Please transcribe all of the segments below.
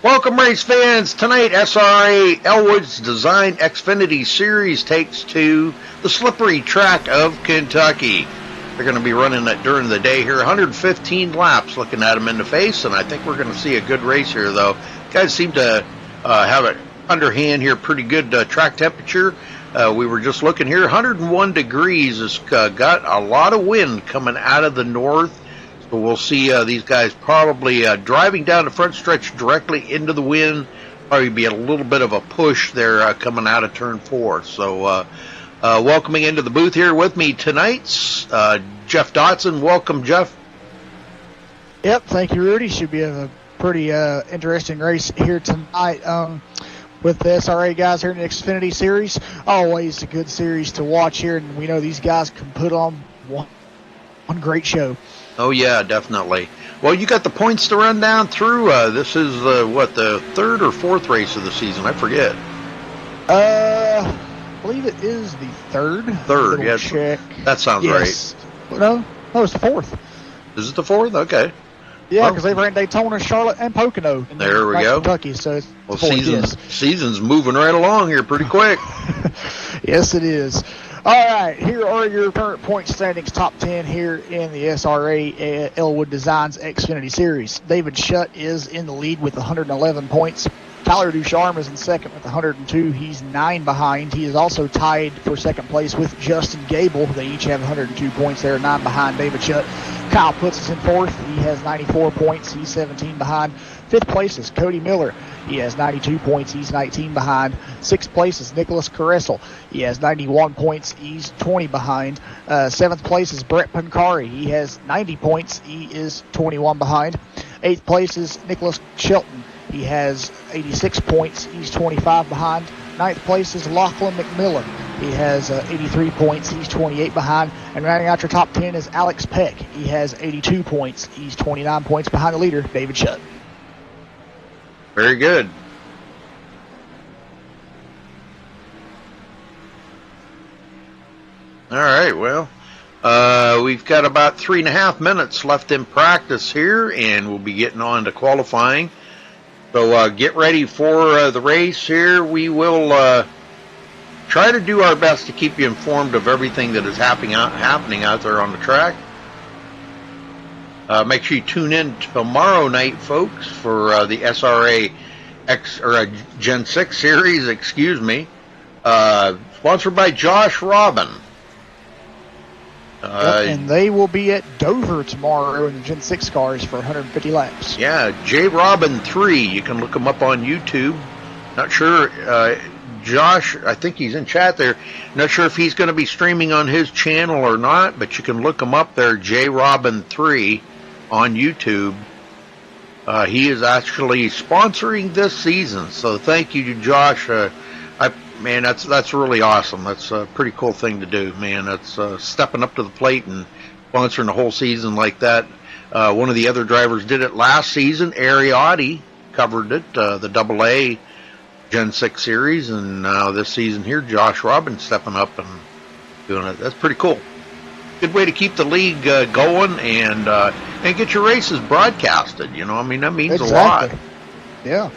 Welcome, race fans. Tonight, SRA Elwood's Design Xfinity Series takes to the slippery track of Kentucky. They're going to be running it during the day here, 115 laps, looking at them in the face, and I think we're going to see a good race here, though. Guys seem to have it underhand here, pretty good track temperature. We were just looking here, 101 degrees. It's got a lot of wind coming out of the north. So we'll see these guys probably driving down the front stretch directly into the wind. Probably be a little bit of a push there coming out of turn 4. So welcoming into the booth here with me tonight, Jeff Dotson. Welcome, Jeff. Yep, thank you, Rudy. Should be a pretty interesting race here tonight with the SRA guys here in the Xfinity Series. Always a good series to watch here, and we know these guys can put on one great show. Oh, yeah, definitely. Well, you got the points to run down through. This is, the third or fourth race of the season? I forget. I believe it is the third. Third, yes. Check. That sounds yes. right. No, it's the fourth. Is it the fourth? Okay. Yeah, because they ran Daytona, Charlotte, and Pocono. There we go. Kentucky, so it's well, fourth, season's moving right along here pretty quick. Yes, it is. All right, here are your current point standings, top 10 here in the SRA Elwood Designs Xfinity Series. David Shutt is in the lead with 111 points. Tyler Ducharme is in second with 102. He's 9 behind. He is also tied for second place with Justin Gable. They each have 102 points. They're 9 behind David Shutt. Kyle puts us in fourth. He has 94 points. He's 17 behind. Fifth place is Cody Miller. He has 92 points. He's 19 behind. Sixth place is Nicholas Caressel. He has 91 points. He's 20 behind. Seventh place is Brett Pancari. He has 90 points. He is 21 behind. Eighth place is Nicholas Shelton. He has 86 points. He's 25 behind. Ninth place is Lachlan McMillan. He has 83 points. He's 28 behind. And rounding out your top 10 is Alex Peck. He has 82 points. He's 29 points behind the leader, David Shutt. Very good. All right, well, we've got about 3.5 minutes left in practice here, and we'll be getting on to qualifying. So get ready for the race here. We will try to do our best to keep you informed of everything that is happening out there on the track. Make sure you tune in tomorrow night, folks, for the SRA Gen 6 series, sponsored by Josh Robin. And they will be at Dover tomorrow in the Gen 6 cars for 150 laps. Yeah, J Robin 3. You can look him up on YouTube. Not sure, Josh, I think he's in chat there. Not sure if he's going to be streaming on his channel or not, but you can look him up there, J Robin 3 on YouTube. He is actually sponsoring this season, so thank you to Josh. Man, that's really awesome. That's a pretty cool thing to do, man. That's stepping up to the plate and sponsoring the whole season like that. One of the other drivers did it last season. Ariotti covered it, the AA Gen 6 series, and now this season here, Josh Robin stepping up and doing it. That's pretty cool. Good way to keep the league going and get your races broadcasted. You know, I mean, that means a lot. Yeah.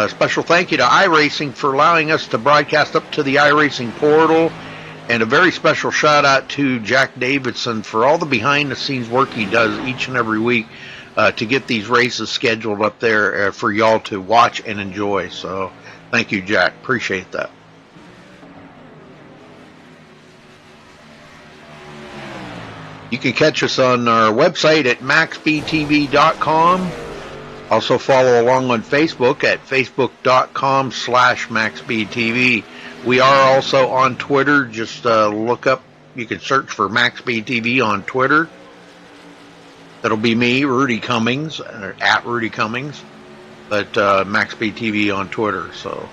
Special thank you to iRacing for allowing us to broadcast up to the iRacing portal, and a very special shout out to Jack Davidson for all the behind the scenes work he does each and every week to get these races scheduled up there for y'all to watch and enjoy. So thank you, Jack. Appreciate that. You can catch us on our website at MaxSpeedTV.com. Also follow along on Facebook at Facebook.com/MaxSpeedTV. We are also on Twitter. Just look up, you can search for MaxSpeedTV on Twitter. That'll be me, Rudy Cummings, at Rudy Cummings, but MaxSpeedTV on Twitter. So.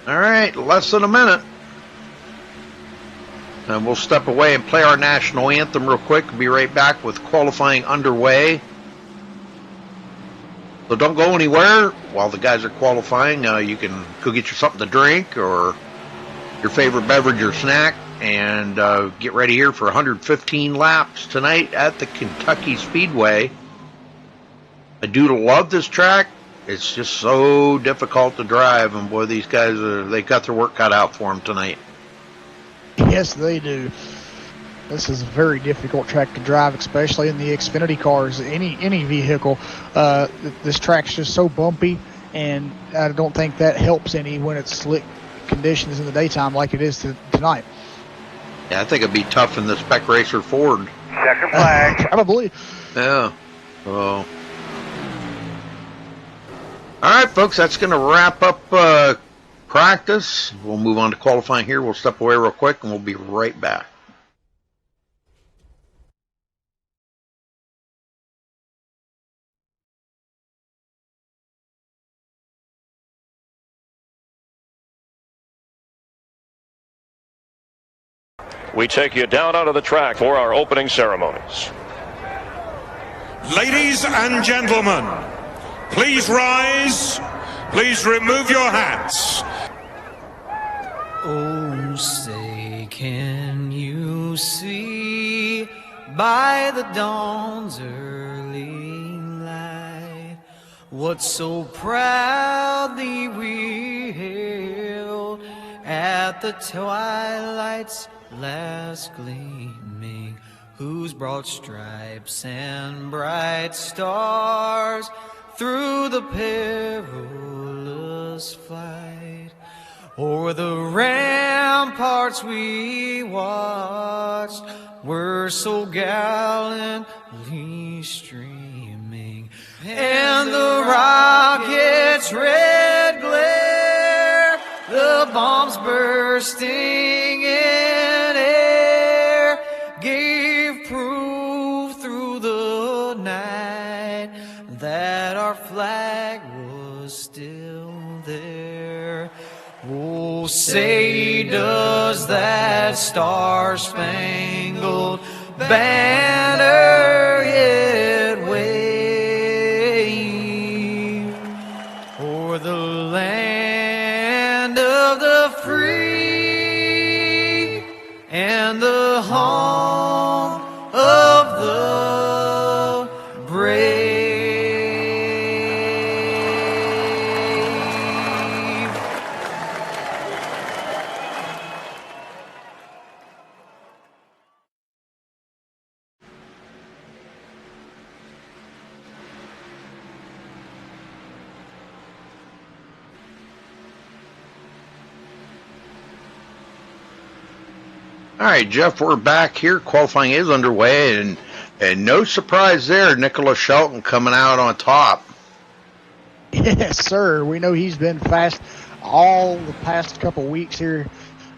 All right, less than a minute. And we'll step away and play our national anthem real quick. We'll be right back with qualifying underway. So don't go anywhere while the guys are qualifying. You can go get you something to drink or your favorite beverage or snack, and get ready here for 115 laps tonight at the Kentucky Speedway. I do love this track. It's just so difficult to drive, and boy, these guys, they got their work cut out for them tonight. Yes, they do. This is a very difficult track to drive, especially in the Xfinity cars, any vehicle. This track's just so bumpy, and I don't think that helps any when it's slick conditions in the daytime like it is tonight. Yeah, I think it'd be tough in the Spec Racer Ford. Checker flag. Probably. Yeah. So. All right, folks, that's going to wrap up practice. We'll move on to qualifying here. We'll step away real quick, and we'll be right back. We take you down onto the track for our opening ceremonies. Ladies and gentlemen, please rise. Please remove your hats. Oh, say, can you see by the dawn's early light what so proudly we hailed at the twilight's last gleaming, whose broad stripes and bright stars through the perilous fight o'er the ramparts we watched were so gallantly streaming, and the rocket's red glare, the bombs bursting in air, gave proof through the night that our flag was still there. Oh, say, does that star-spangled banner yet wave o'er the land of the free and the home of the brave? All right, Jeff, we're back here. Qualifying is underway, and no surprise there, Nicholas Shelton coming out on top. Yes, sir. We know he's been fast all the past couple weeks here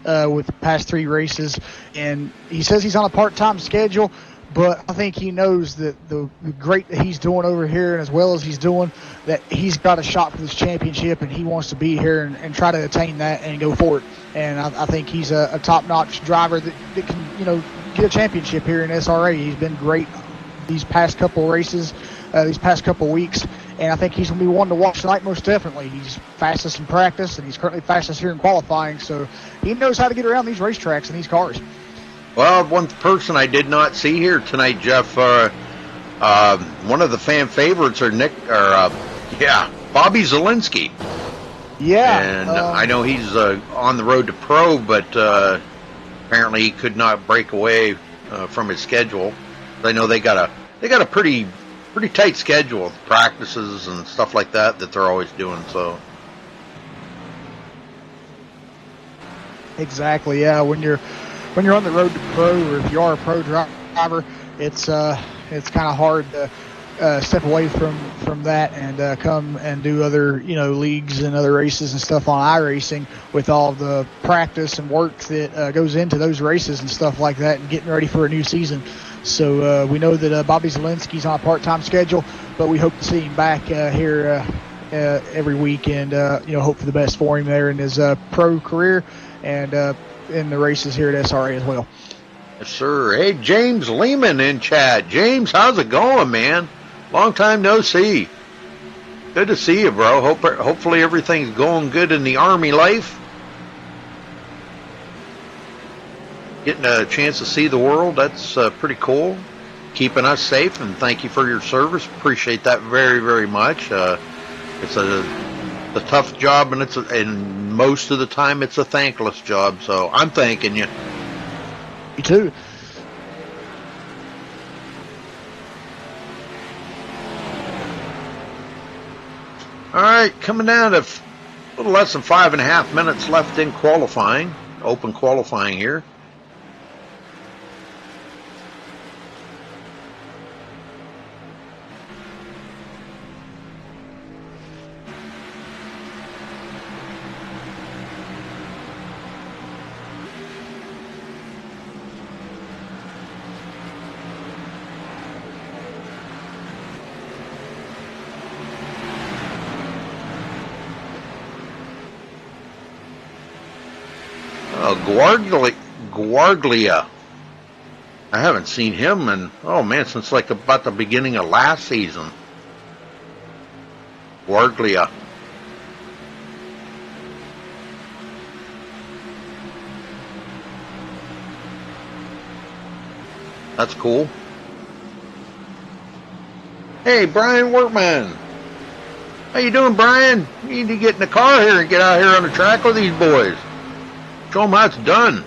with the past 3 races, and he says he's on a part-time schedule, but I think he knows that the great that he's doing over here, and as well as he's doing, that he's got a shot for this championship, and he wants to be here and try to attain that and go for it. And I think he's a top-notch driver that can, get a championship here in SRA. He's been great these past couple races, these past couple weeks, and I think he's going to be one to watch tonight most definitely. He's fastest in practice, and he's currently fastest here in qualifying, so he knows how to get around these racetracks and these cars. Well, one person I did not see here tonight, Jeff, one of the fan favorites are Bobby Zielinski. Yeah. And I know he's on the road to pro, but apparently he could not break away from his schedule. I know they got a pretty tight schedule of practices and stuff like that they're always doing. So exactly, yeah. When you're on the road to pro, or if you are a pro driver, it's kind of hard to step away from that and come and do other leagues and other races and stuff on iRacing with all the practice and work that goes into those races and stuff like that, and getting ready for a new season. So we know that Bobby Zielinski's on a part-time schedule, but we hope to see him back here every week, and hope for the best for him there in his pro career and in the races here at SRA as well. Yes, sir. Hey, James Lehman in chat. James, how's it going, man? Long time no see. Good to see you, bro. Hopefully everything's going good in the Army life. Getting a chance to see the world, that's pretty cool. Keeping us safe, and thank you for your service. Appreciate that very, very much. It's a tough job, and most of the time it's a thankless job, so I'm thanking you. You too. All right, coming down to a little less than 5.5 minutes left in qualifying, open qualifying here. Guarglia. I haven't seen him since like about the beginning of last season. Guarglia. That's cool. Hey, Brian Workman. How you doing, Brian? You need to get in the car here and get out here on the track with these boys. Show them how it's done.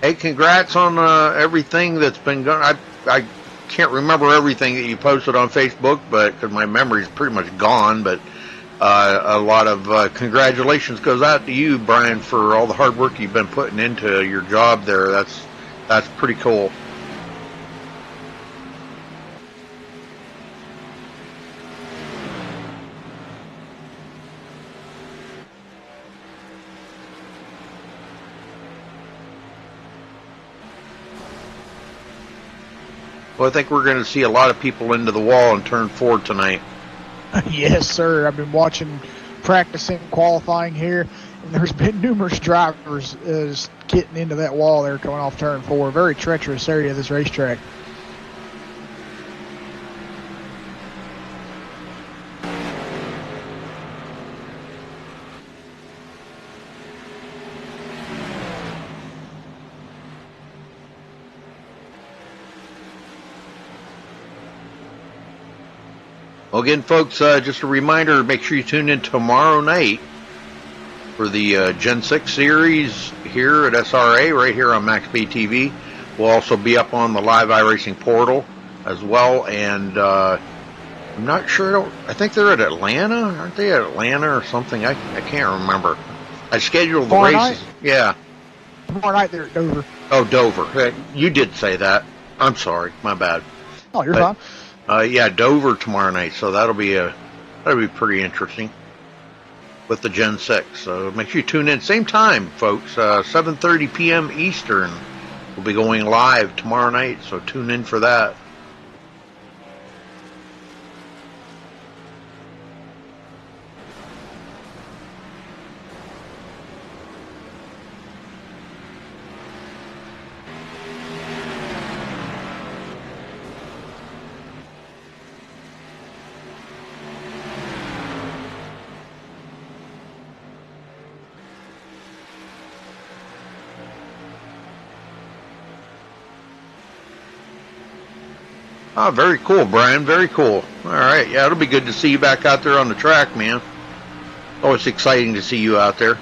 Hey, congrats on everything that's been going. I can't remember everything that you posted on Facebook, but because my memory's pretty much gone. But a lot of congratulations goes out to you, Brian, for all the hard work you've been putting into your job there. That's pretty cool. Well, I think we're going to see a lot of people into the wall and turn 4 tonight. Yes, sir. I've been watching, practicing, qualifying here, and there's been numerous drivers getting into that wall there coming off turn 4. Very treacherous area of this racetrack. Well, again, folks, just a reminder, make sure you tune in tomorrow night for the Gen 6 series here at SRA, right here on MaxSpeedTV. We'll also be up on the live iRacing portal as well, and I'm not sure, I think they're at Atlanta. Aren't they at Atlanta or something? I can't remember. I scheduled the races. Yeah. Tomorrow night they're at Dover. Oh, Dover. You did say that. I'm sorry. My bad. Oh, you're fine. Yeah, Dover tomorrow night, so that'll be pretty interesting with the Gen 6. So make sure you tune in. Same time, folks, 7:30 p.m. Eastern. We'll be going live tomorrow night, so tune in for that. Oh, very cool, Brian. Very cool. All right. Yeah, it'll be good to see you back out there on the track, man. Always exciting to see you out there.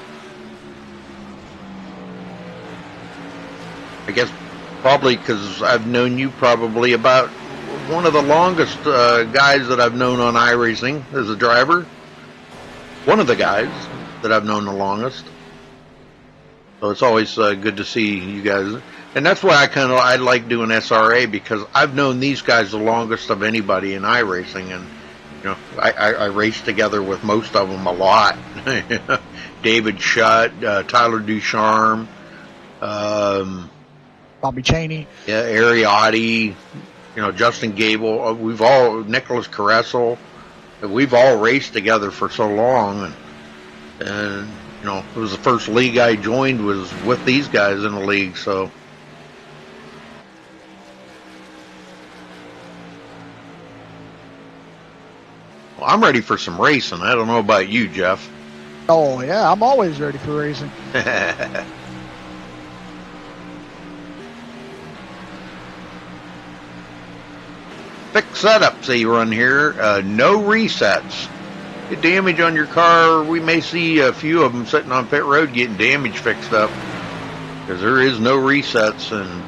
I guess probably because I've known you probably about one of the longest guys that I've known on iRacing as a driver. One of the guys that I've known the longest. So it's always good to see you guys. And that's why I like doing SRA, because I've known these guys the longest of anybody in iRacing, and I race together with most of them a lot. David Shutt, Tyler Ducharme, Bobby Cheney. yeah, Ariotti, Justin Gable. Nicholas Caressel. We've all raced together for so long, and it was the first league I joined was with these guys in the league. So. Well, I'm ready for some racing. I don't know about you, Jeff. Oh, yeah, I'm always ready for racing. Fixed setups they run here. No resets. Get damage on your car. We may see a few of them sitting on pit road getting damage fixed up because there is no resets. And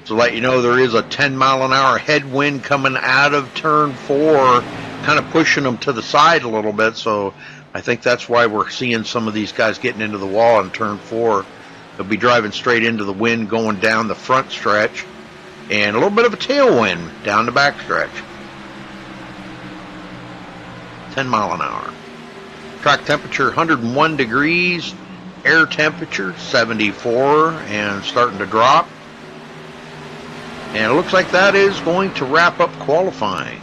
to let you know, there is a 10-mile-an-hour headwind coming out of turn 4, kind of pushing them to the side a little bit. So I think that's why we're seeing some of these guys getting into the wall in turn 4. They'll be driving straight into the wind going down the front stretch, and a little bit of a tailwind down the back stretch. 10 mile an hour. Track temperature 101 degrees, air temperature 74 and starting to drop. And it looks like that is going to wrap up qualifying.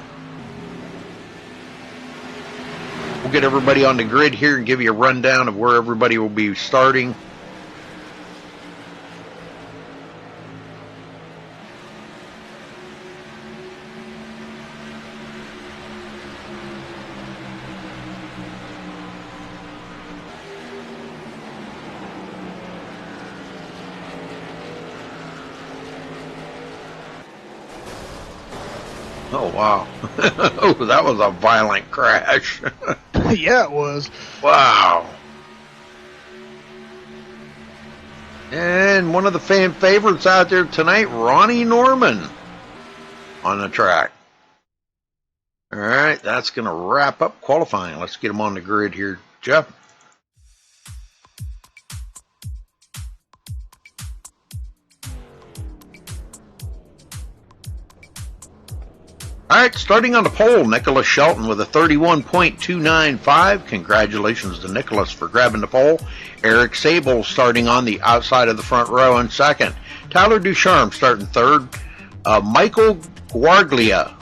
We'll get everybody on the grid here and give you a rundown of where everybody will be starting. Oh, wow. Oh, that was a violent crash. Yeah, it was. Wow. And one of the fan favorites out there tonight, Ronnie Norman, on the track. All right, that's going to wrap up qualifying. Let's get him on the grid here, Jeff. All right, starting on the pole, Nicholas Shelton with a 31.295. Congratulations to Nicholas for grabbing the pole. Eric Sable starting on the outside of the front row in second. Tyler Ducharme starting third. Michael Guarglia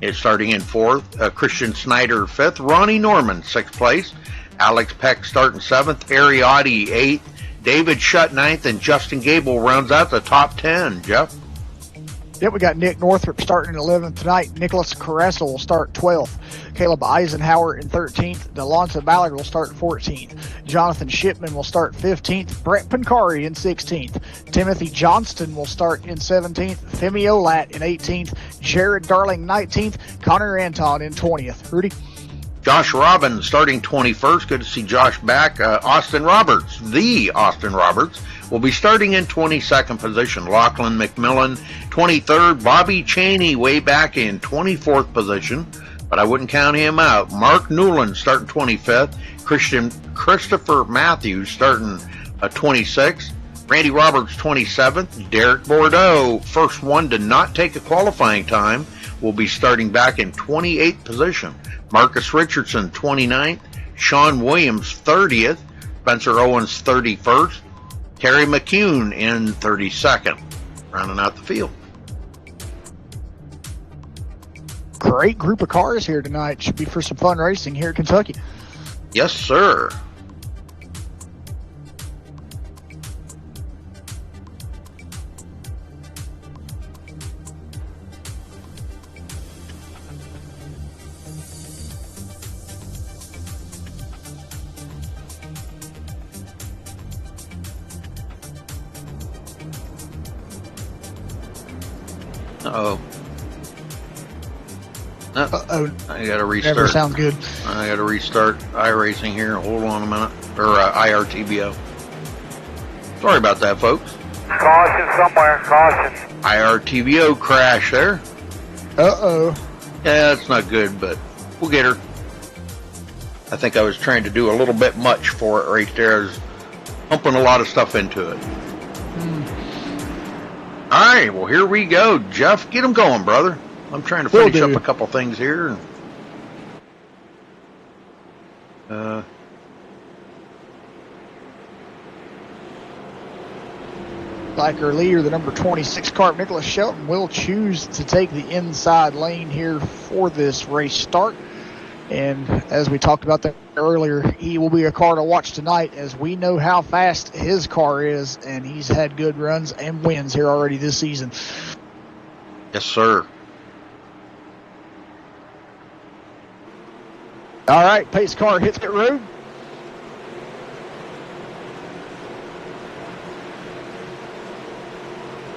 is starting in fourth. Christian Snyder fifth. Ronnie Norman sixth place. Alex Peck starting seventh. Ariotti eighth. David Shutt ninth, and Justin Gable rounds out the top 10. Jeff? Yep, we got Nick Northrup starting in 11th tonight. Nicholas Caressel will start 12th. Caleb Eisenhower in 13th. Delonta Ballard will start 14th. Jonathan Shipman will start 15th. Brett Pancari in 16th. Timothy Johnston will start in 17th. Femi Olat in 18th. Jared Darling 19th. Connor Anton in 20th. Rudy? Josh Robbins starting 21st. Good to see Josh back. Austin Roberts, the Austin Roberts, will be starting in 22nd position. Lachlan McMillan, 23rd. Bobby Cheney way back in 24th position, but I wouldn't count him out. Mark Newland starting 25th. Christopher Matthews starting 26th. Randy Roberts 27th. Derek Bordeaux, first one to not take a qualifying time, will be starting back in 28th position. Marcus Richardson 29th. Sean Williams 30th. Spencer Owens 31st. Terry McCune in 32nd, rounding out the field. Great group of cars here tonight. Should be for some fun racing here in Kentucky. Yes, sir. Uh-oh. Uh-oh. I gotta restart. Never sounds good. I gotta restart iRacing here. Hold on a minute. Or IRTBO. Sorry about that, folks. Caution somewhere, caution. IRTBO crash there. Uh-oh. Yeah, that's not good, but we'll get her. I think I was trying to do a little bit much for it right there. I was pumping a lot of stuff into it. All right, well, here we go. Jeff, get them going, brother. I'm trying to finish up a couple things here. like our leader, the number 26 car, Nicholas Shelton, will choose to take the inside lane here for this race start. And as we talked about that earlier, he will be a car to watch tonight, as we know how fast his car is, and he's had good runs and wins here already this season. Yes, sir. All right, pace car hits pit road.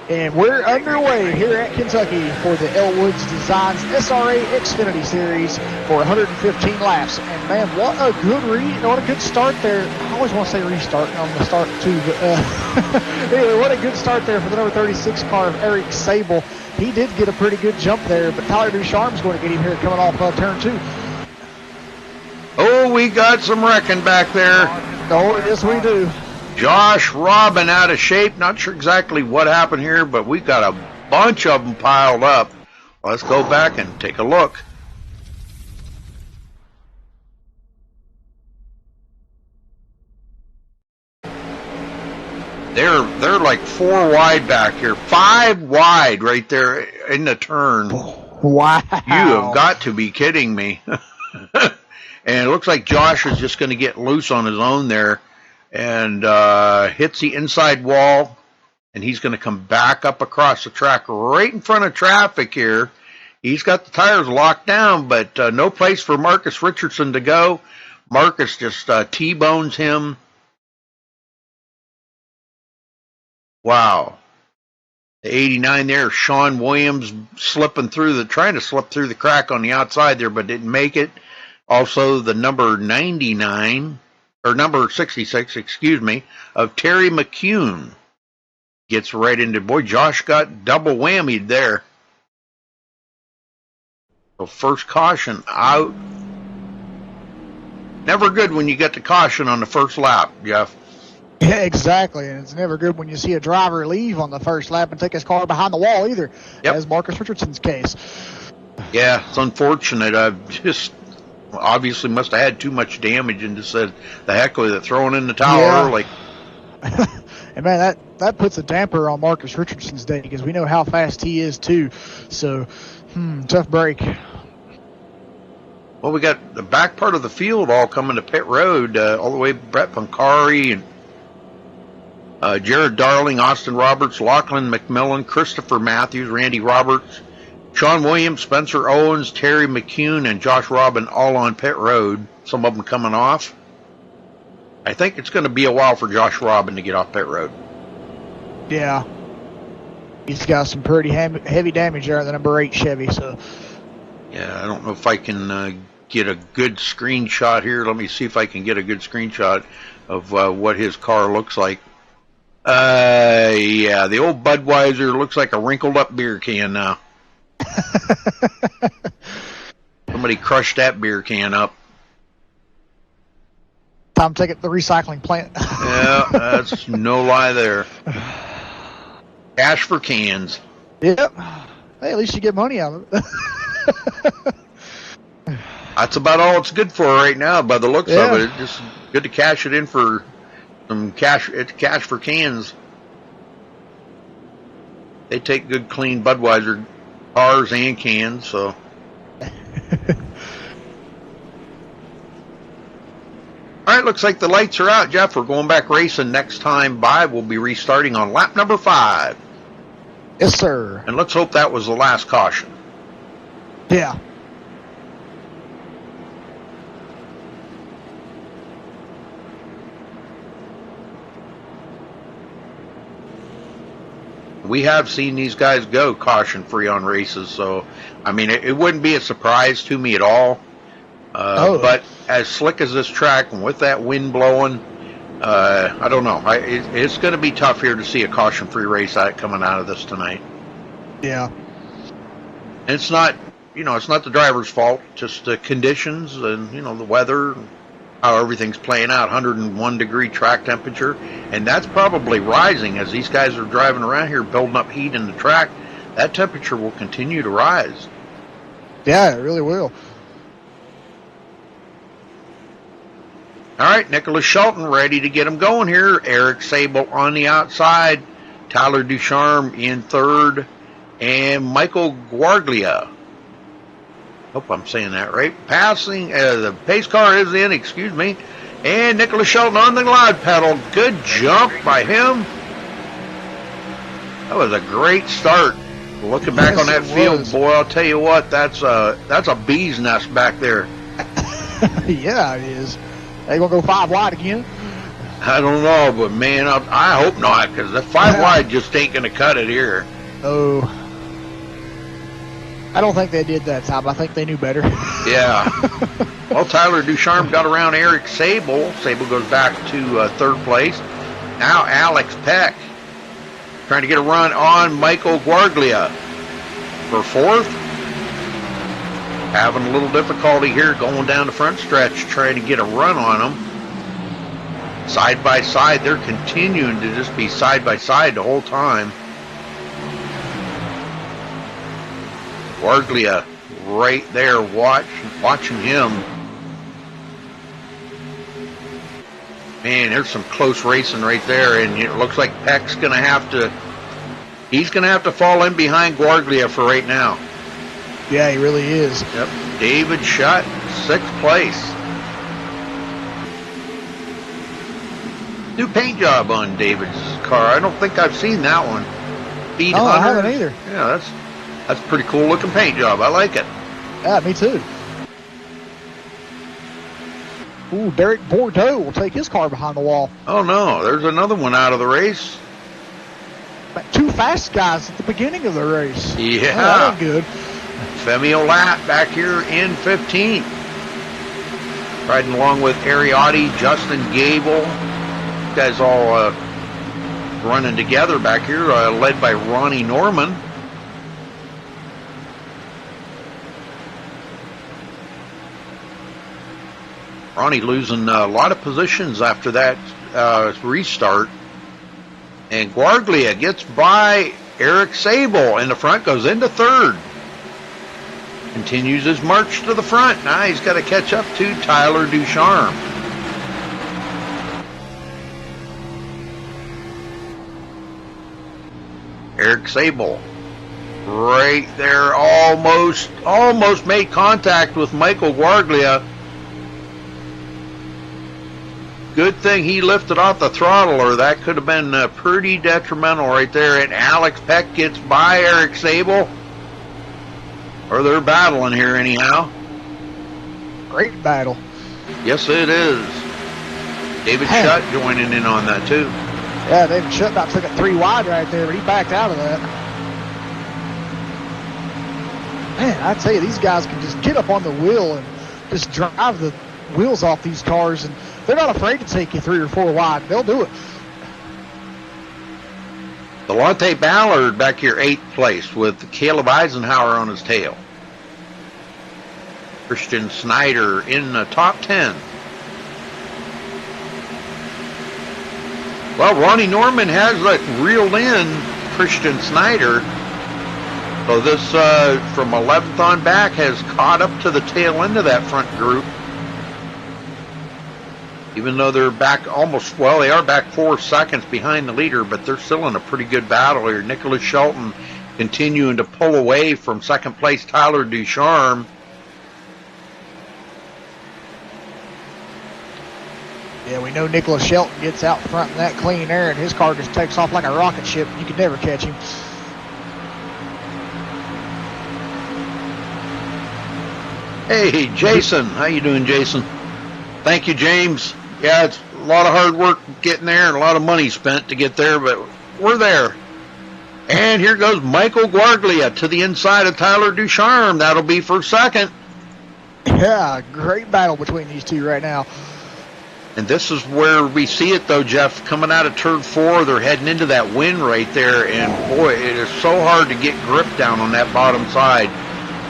And we're underway here at Kentucky for the Elwoods Designs SRA Xfinity Series for 115 laps. And man, what a good start there. I always want to say restart, and I'm going to start too. But anyway, what a good start there for the number 36 car of Eric Sable. He did get a pretty good jump there, but Tyler Ducharme's going to get him here coming off turn 2. Oh, we got some wrecking back there. Oh, yes, we do. Josh Robin out of shape. Not sure exactly what happened here, but we got a bunch of them piled up. Let's go back and take a look. They're like 4 wide back here. 5 wide right there in the turn. Wow. You have got to be kidding me. And it looks like Josh is just going to get loose on his own there and hits the inside wall, and he's going to come back up across the track right in front of traffic here. He's got the tires locked down, but no place for Marcus Richardson to go. Marcus just T-bones him. Wow. The 89 there, Sean Williams trying to slip through the crack on the outside there, but didn't make it. Also, the number 99, or number 66, excuse me, of Terry McCune gets right into, boy, Josh got double whammied there. So first caution out. Never good when you get the caution on the first lap, Jeff. Yeah, exactly, and it's never good when you see a driver leave on the first lap and take his car behind the wall either, as Marcus Richardson's case. Yeah, it's unfortunate. I've just obviously must have had too much damage and just said, the heck with it, throwing in the towel early. And man, that puts a damper on Marcus Richardson's day, because we know how fast he is too. So, tough break. Well, we got the back part of the field all coming to pit road, all the way Brett Pancari and Jared Darling, Austin Roberts, Lachlan McMillan, Christopher Matthews, Randy Roberts, Sean Williams, Spencer Owens, Terry McCune, and Josh Robin all on pit road. Some of them coming off. I think it's going to be a while for Josh Robin to get off pit road. Yeah. He's got some pretty heavy damage there in the number 8 Chevy. So. Yeah, I don't know if I can get a good screenshot here. Let me see if I can get a good screenshot of what his car looks like. Yeah, the old Budweiser looks like a wrinkled up beer can now. Somebody crushed that beer can up. Time to take it to the recycling plant. Yeah, that's no lie there. Cash for cans. Yep. Hey, at least you get money out of it. That's about all it's good for right now, by the looks of it. It's just good to cash it in for some cash. It's cash for cans. They take good, clean Budweiser cars and cans, so. All right, looks like the lights are out, Jeff. We're going back racing next time by. We'll be restarting on lap number 5. Yes, sir. And let's hope that was the last caution. Yeah. We have seen these guys go caution-free on races, so, I mean, it wouldn't be a surprise to me at all. But as slick as this track, and with that wind blowing, I don't know. It's going to be tough here to see a caution-free race coming out of this tonight. Yeah. And it's not, it's not the driver's fault, just the conditions and, the weather, how everything's playing out. 101-degree track temperature, and that's probably rising as these guys are driving around here building up heat in the track. That temperature will continue to rise. Yeah, it really will. All right, Nicholas Shelton ready to get him going here. Eric Sable on the outside. Tyler Ducharme in third, and Michael Guarglia. Hope I'm saying that right. Passing, the pace car is in, excuse me. And Nicholas Shelton on the glide pedal. Good jump by him. That was a great start. Looking back on that field, boy, I'll tell you what, that's a bee's nest back there. Yeah, it is. They gonna go 5 wide again? I don't know, but man, I hope not, because the 5 wide just ain't gonna cut it here. Oh, I don't think they did that time. I think they knew better. Yeah. Well, Tyler Ducharme got around Eric Sable. Sable goes back to third place. Now Alex Peck trying to get a run on Michael Guarglia for fourth. Having a little difficulty here going down the front stretch, trying to get a run on them. Side by side, they're continuing to just be side by side the whole time. Guarglia right there watching him. Man, there's some close racing right there, and it looks like Peck's gonna have to fall in behind Guarglia for right now. Yeah, he really is. Yep. David Shutt, 6th place. New paint job on David's car. I don't think I've seen that one. Speed Oh, Hunter. I haven't either. Yeah, that's a pretty cool looking paint job. I like it. Yeah, me too. Ooh, Derek Bordeaux will take his car behind the wall. Oh no, there's another one out of the race. But 2 fast guys at the beginning of the race. Yeah. Oh, that ain't good. Femi Olat back here in 15th. Riding along with Ariotti, Justin Gable. You guys all running together back here, led by Ronnie Norman. Ronnie losing a lot of positions after that restart. And Guarglia gets by Eric Sable in the front, goes into third. Continues his march to the front. Now he's got to catch up to Tyler Ducharme. Eric Sable right there, almost made contact with Michael Guarglia. Good thing he lifted off the throttle, or that could have been pretty detrimental right there. And Alex Peck gets by Eric Sable. Or they're battling here anyhow. Great battle. Yes, it is. David Shutt joining in on that too. Yeah, David Shutt about took it 3 wide right there, but he backed out of that. Man, I tell you, these guys can just get up on the wheel and just drive the wheels off these cars, and they're not afraid to take you 3 or 4 wide. They'll do it. Delonte Ballard back here 8th place with Caleb Eisenhower on his tail. Christian Snyder in the top 10. Well, Ronnie Norman has reeled in Christian Snyder. So this, from 11th on back, has caught up to the tail end of that front group. Even though they're back almost, well, they are back 4 seconds behind the leader, but they're still in a pretty good battle here. Nicholas Shelton continuing to pull away from second place Tyler Ducharme. Yeah, we know Nicholas Shelton gets out front in that clean air, and his car just takes off like a rocket ship. You could never catch him. Hey, Jason. How you doing, Jason? Thank you, James. Yeah, it's a lot of hard work getting there and a lot of money spent to get there, but we're there. And here goes Michael Guarglia to the inside of Tyler Ducharme. That'll be for second. Yeah, great battle between these two right now. And this is where we see it, though, Jeff. Coming out of turn 4, they're heading into that wind right there. And, boy, it is so hard to get grip down on that bottom side.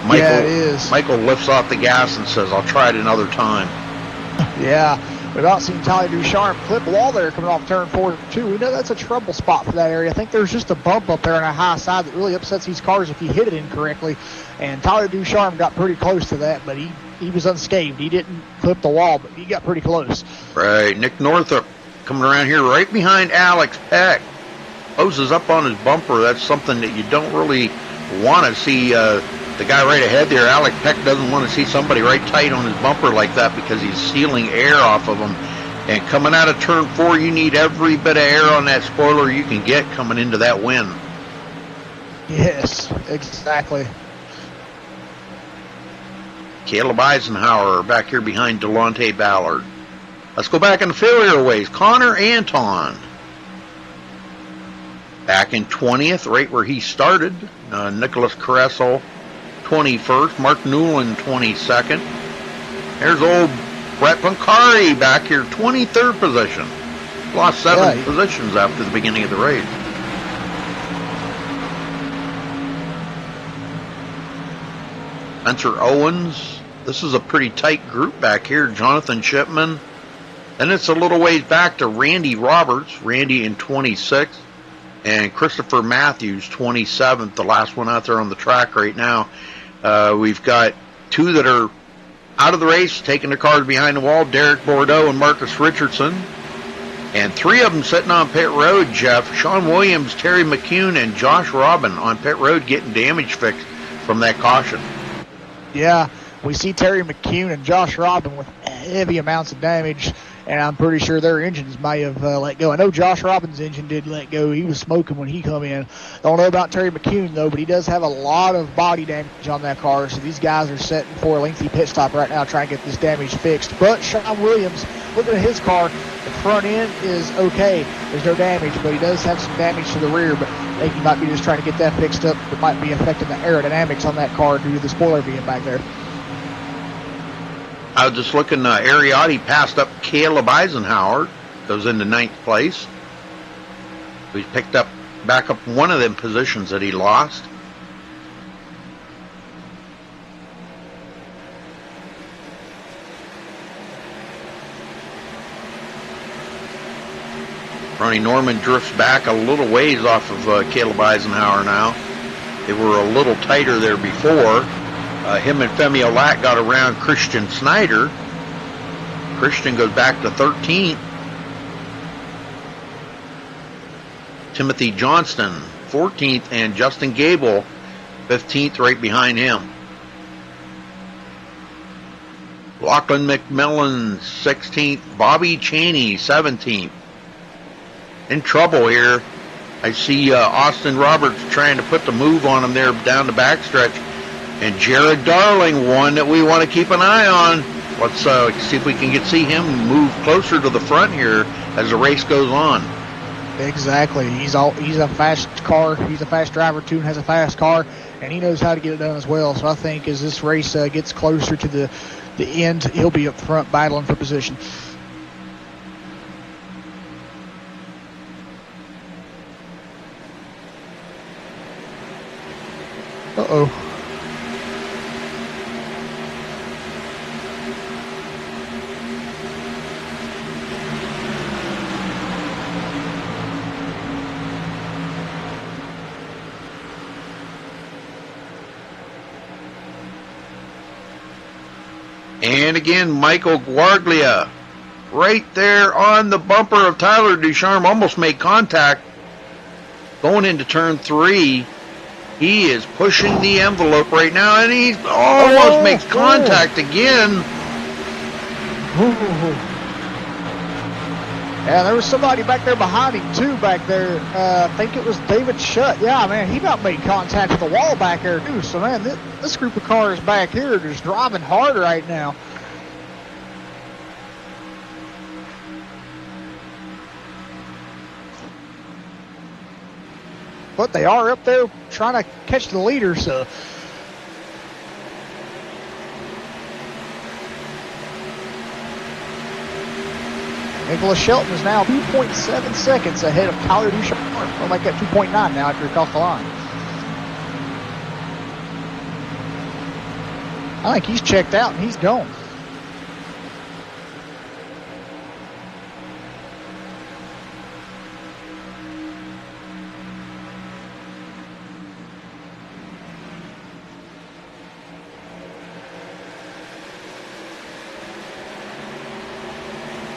Michael, yeah, it is. Michael lifts off the gas and says, I'll try it another time. Yeah, we've not seen Tyler Ducharme clip wall there coming off turn 4, too. We know that's a trouble spot for that area. I think there's just a bump up there on a high side that really upsets these cars if you hit it incorrectly. And Tyler Ducharme got pretty close to that, but he was unscathed. He didn't clip the wall, but he got pretty close. Right. Nick Northup coming around here right behind Alex Peck. closes up on his bumper. That's something that you don't really want to see. The guy right ahead there, Alec Peck, doesn't want to see somebody right tight on his bumper like that because he's sealing air off of him. And coming out of turn 4, you need every bit of air on that spoiler you can get coming into that wind. Yes, exactly. Caleb Eisenhower back here behind Delonte Ballard. Let's go back in the failure ways. Connor Anton. Back in 20th, right where he started. Nicholas Carreso, 21st. Mark Newland, 22nd. There's old Brett Pancari back here, 23rd position. Lost 7 positions after the beginning of the race. Spencer Owens. This is a pretty tight group back here. Jonathan Shipman. Then it's a little ways back to Randy Roberts. Randy in 26th. And Christopher Matthews, 27th, the last one out there on the track right now. We've got 2 that are out of the race, taking their cars behind the wall, Derek Bordeaux and Marcus Richardson. And 3 of them sitting on pit road, Jeff. Sean Williams, Terry McCune, and Josh Robin on pit road getting damage fixed from that caution. Yeah, we see Terry McCune and Josh Robin with heavy amounts of damage. And I'm pretty sure their engines may have let go. I know Josh Robbins' engine did let go. He was smoking when he come in. Don't know about Terry McCune, though, but he does have a lot of body damage on that car. So these guys are setting for a lengthy pit stop right now trying to get this damage fixed. But Sean Williams, looking at his car, the front end is okay. There's no damage, but he does have some damage to the rear. But I think he might be just trying to get that fixed up. It might be affecting the aerodynamics on that car due to the spoiler being back there. I was just looking, Ariotti passed up Caleb Eisenhower, goes into 9th place. He's picked up, back up one of them positions that he lost. Ronnie Norman drifts back a little ways off of Caleb Eisenhower now. They were a little tighter there before. Him and Femi Olat got around Christian Snyder. Christian goes back to 13th. Timothy Johnston, 14th, and Justin Gable, 15th, right behind him. Lachlan McMillan, 16th. Bobby Chaney, 17th. In trouble here. I see Austin Roberts trying to put the move on him there down the backstretch. And Jared Darling, one that we want to keep an eye on. Let's see if we can see him move closer to the front here as the race goes on. Exactly. He's a fast car. He's a fast driver too, and has a fast car, and he knows how to get it done as well. So I think as this race gets closer to the end, he'll be up front battling for position. Uh-oh. And again, Michael Guarglia right there on the bumper of Tyler Ducharme, almost made contact. Going into turn 3, he is pushing the envelope right now, and he almost makes contact again. Yeah, there was somebody back there behind him, too, back there. I think it was David Shutt. Yeah, man, he about made contact with the wall back there, too. So, man, this group of cars back here are just driving hard right now. But they are up there trying to catch the leader, so... Nicholas Shelton is now 2.7 seconds ahead of Tyler Ducharme. We'll make that 2.9 now after he crossed the line. I think he's checked out and he's gone.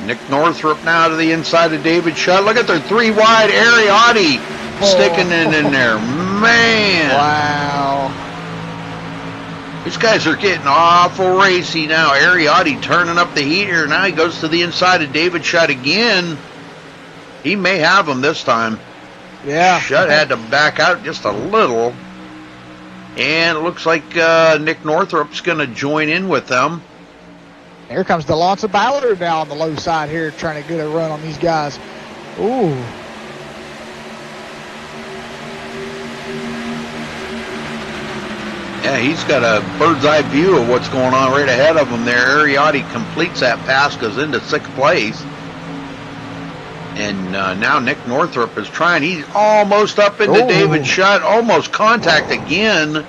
Nick Northrup now to the inside of David Shutt. Look at their 3 wide Ariotti sticking it in there. Man. Wow. These guys are getting awful racy now. Ariotti turning up the heat here. Now he goes to the inside of David Shutt again. He may have him this time. Yeah. Shutt had to back out just a little. And it looks like Nick Northrup's going to join in with them. Here comes Delonta Ballard now on the low side here, trying to get a run on these guys. Ooh. Yeah, he's got a bird's eye view of what's going on right ahead of him there. Ariotti completes that pass, goes into 6th place. And now Nick Northrup is trying. He's almost up into David Shutt, almost contact again.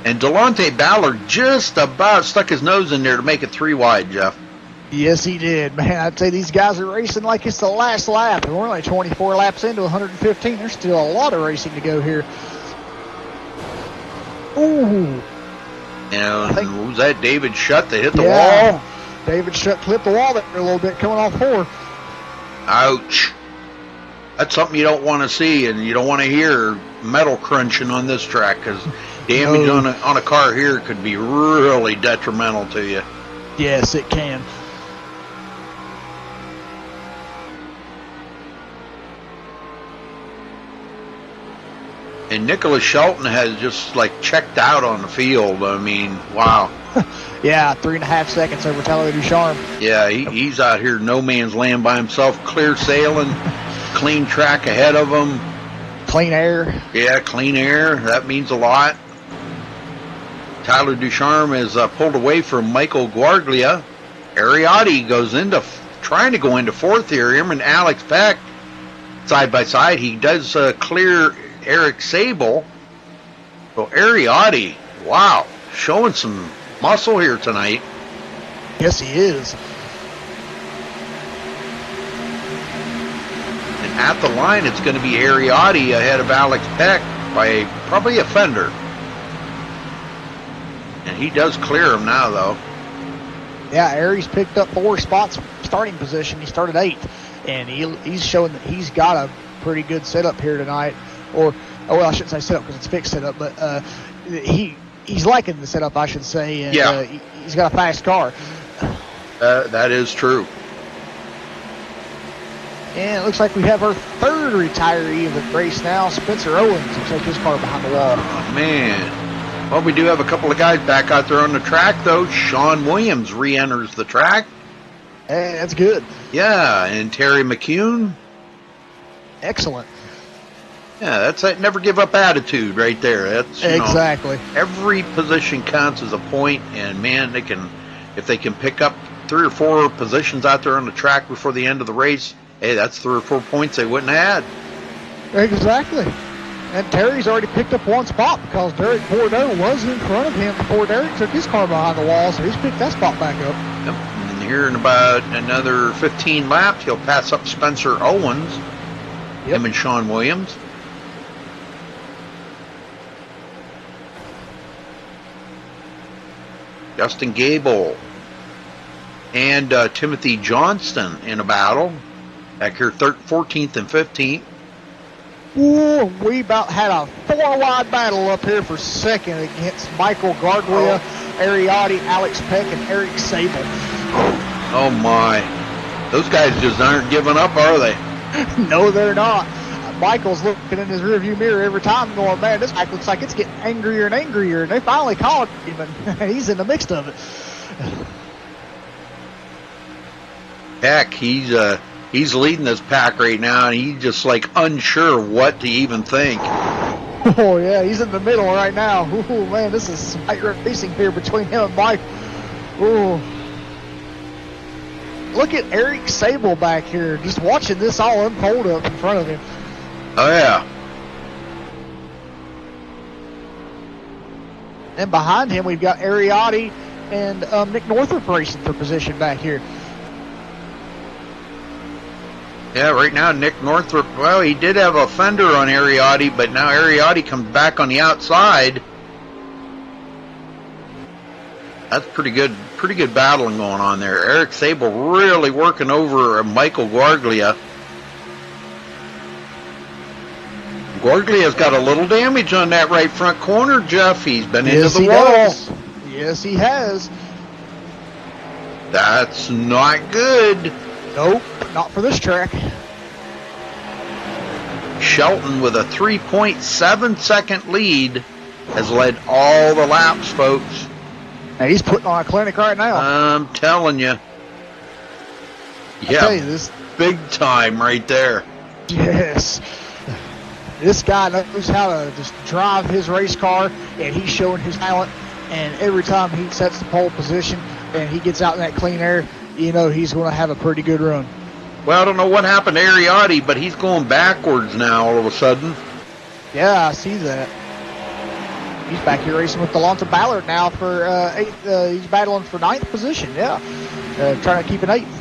And Delonta Ballard just about stuck his nose in there to make it 3 wide, Jeff. Yes, he did. Man, I'd say these guys are racing like it's the last lap. And we're only 24 laps into 115. There's still a lot of racing to go here. Ooh. And what was that, David Shutt that hit the wall? David Shutt clipped the wall there a little bit, coming off 4. Ouch. That's something you don't want to see, and you don't want to hear metal crunching on this track, because damage on a car here could be really detrimental to you. Yes, it can. And Nicholas Shelton has just like checked out on the field. I mean, wow. Yeah, 3.5 seconds over Tyler Ducharme. Yeah, he's out here no man's land by himself, clear sailing, clean track ahead of him. Clean air. Yeah, clean air. That means a lot. Tyler Ducharme is pulled away from Michael Guarglia. Ariotti goes into trying to go into 4th here. Him and Alex Peck side by side. He does clear Eric Sable. So Ariotti, wow, showing some muscle here tonight. Yes, he is. And at the line, it's going to be Ariotti ahead of Alex Peck by probably a fender. And he does clear him now, though. Yeah, Aries picked up 4 spots starting position. He started 8th, and he's showing that he's got a pretty good setup here tonight. Or, well, I shouldn't say setup because it's fixed setup, but he's liking the setup, I should say. And, yeah. He's got a fast car. That is true. And it looks like we have our 3rd retiree of the race now, Spencer Owens. Looks like his car behind the wall. Oh, man. Well, we do have a couple of guys back out there on the track, though. Sean Williams re-enters the track. Hey, that's good. Yeah, and Terry McCune. Excellent. Yeah, that's that never give up attitude right there. That's exactly. Every position counts as a point, and man, if they can pick up 3 or 4 positions out there on the track before the end of the race, hey, that's 3 or 4 points they wouldn't have had. Exactly. And Terry's already picked up 1 spot because Derek Bordeaux was in front of him before Derek took his car behind the wall, so he's picked that spot back up. Yep. And here in about another 15 laps, he'll pass up Spencer Owens, him and Sean Williams. Justin Gable and Timothy Johnston in a battle. Back here 14th and 15th. Ooh, we about had a 4-wide battle up here for 2nd against Michael Garglia, Ariotti, Alex Peck, and Eric Sable. Oh my. Those guys just aren't giving up, are they? No, they're not. Michael's looking in his rearview mirror every time going, man, this bike looks like it's getting angrier and angrier. And they finally caught him, and he's in the mix of it. Peck, he's leading this pack right now, and he's just like unsure what to even think. Oh, yeah, he's in the middle right now. Ooh, man, this is some tight racing here between him and Mike. Ooh. Look at Eric Sable back here, just watching this all unfold up in front of him. Oh, yeah. And behind him, we've got Ariotti and Nick Northrop racing for position back here. Yeah, right now, Nick Northrop, well, he did have a fender on Ariotti, but now Ariotti comes back on the outside. That's pretty good battling going on there. Eric Sable really working over Michael Guarglia. Gorglia's got a little damage on that right front corner, Jeff. He's been into the he wall. does. Yes, he has. That's not good. Nope, not for this track. Shelton with a 3.7 second lead has led all the laps, folks. Now he's putting on a clinic right now. I'm telling you. Yeah, tell you, this big time right there. Yes. This guy knows how to just drive his race car, and he's showing his talent. And every time he sets the pole position and he gets out in that clean air, you know he's going to have a pretty good run. Well, I don't know what happened to Ariotti, but he's going backwards now all of a sudden. Yeah, I see that. He's back here racing with Delonta Ballard now for eighth. He's battling for 9th position, yeah. Trying to keep an 8th.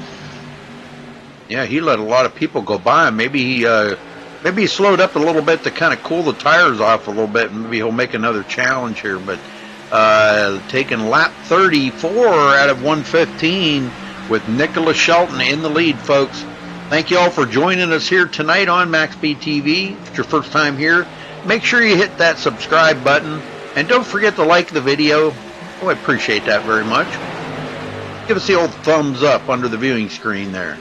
Yeah, he let a lot of people go by him. Maybe he slowed up a little bit to kind of cool the tires off a little bit, and maybe he'll make another challenge here. But taking lap 34 out of 115 with Nicholas Shelton in the lead, folks. Thank you all for joining us here tonight on MaxSpeedTV. If it's your first time here, make sure you hit that subscribe button, and don't forget to like the video. Oh, I appreciate that very much. Give us the old thumbs up under the viewing screen there.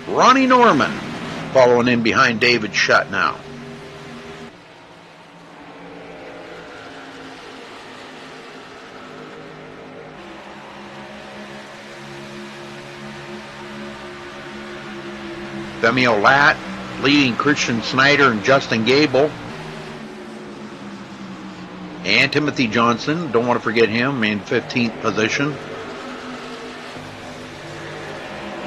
Ronnie Norman following in behind David Shutt now. Femi Olat leading Christian Snyder and Justin Gable. And Timothy Johnson, don't want to forget him, in 15th position.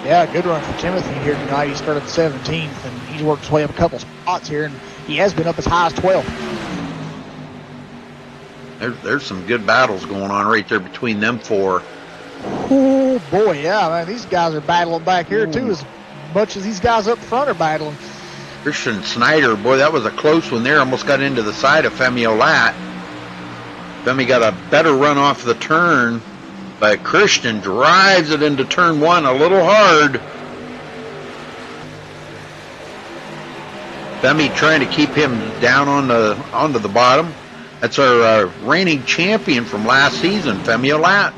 Yeah, good run for Timothy here tonight. He started 17th, and he's worked his way up a couple spots here, and he has been up as high as 12th. There's some good battles going on right there between them four. Oh, boy, yeah, man, these guys are battling back here, too, as much as these guys up front are battling. Christian Snyder, boy, that was a close one there. Almost got into the side of Femi Olat. Femi got a better run off the turn, but Christian drives it into turn 1 a little hard. Femi trying to keep him down onto the bottom. That's our reigning champion from last season, Femi Olat.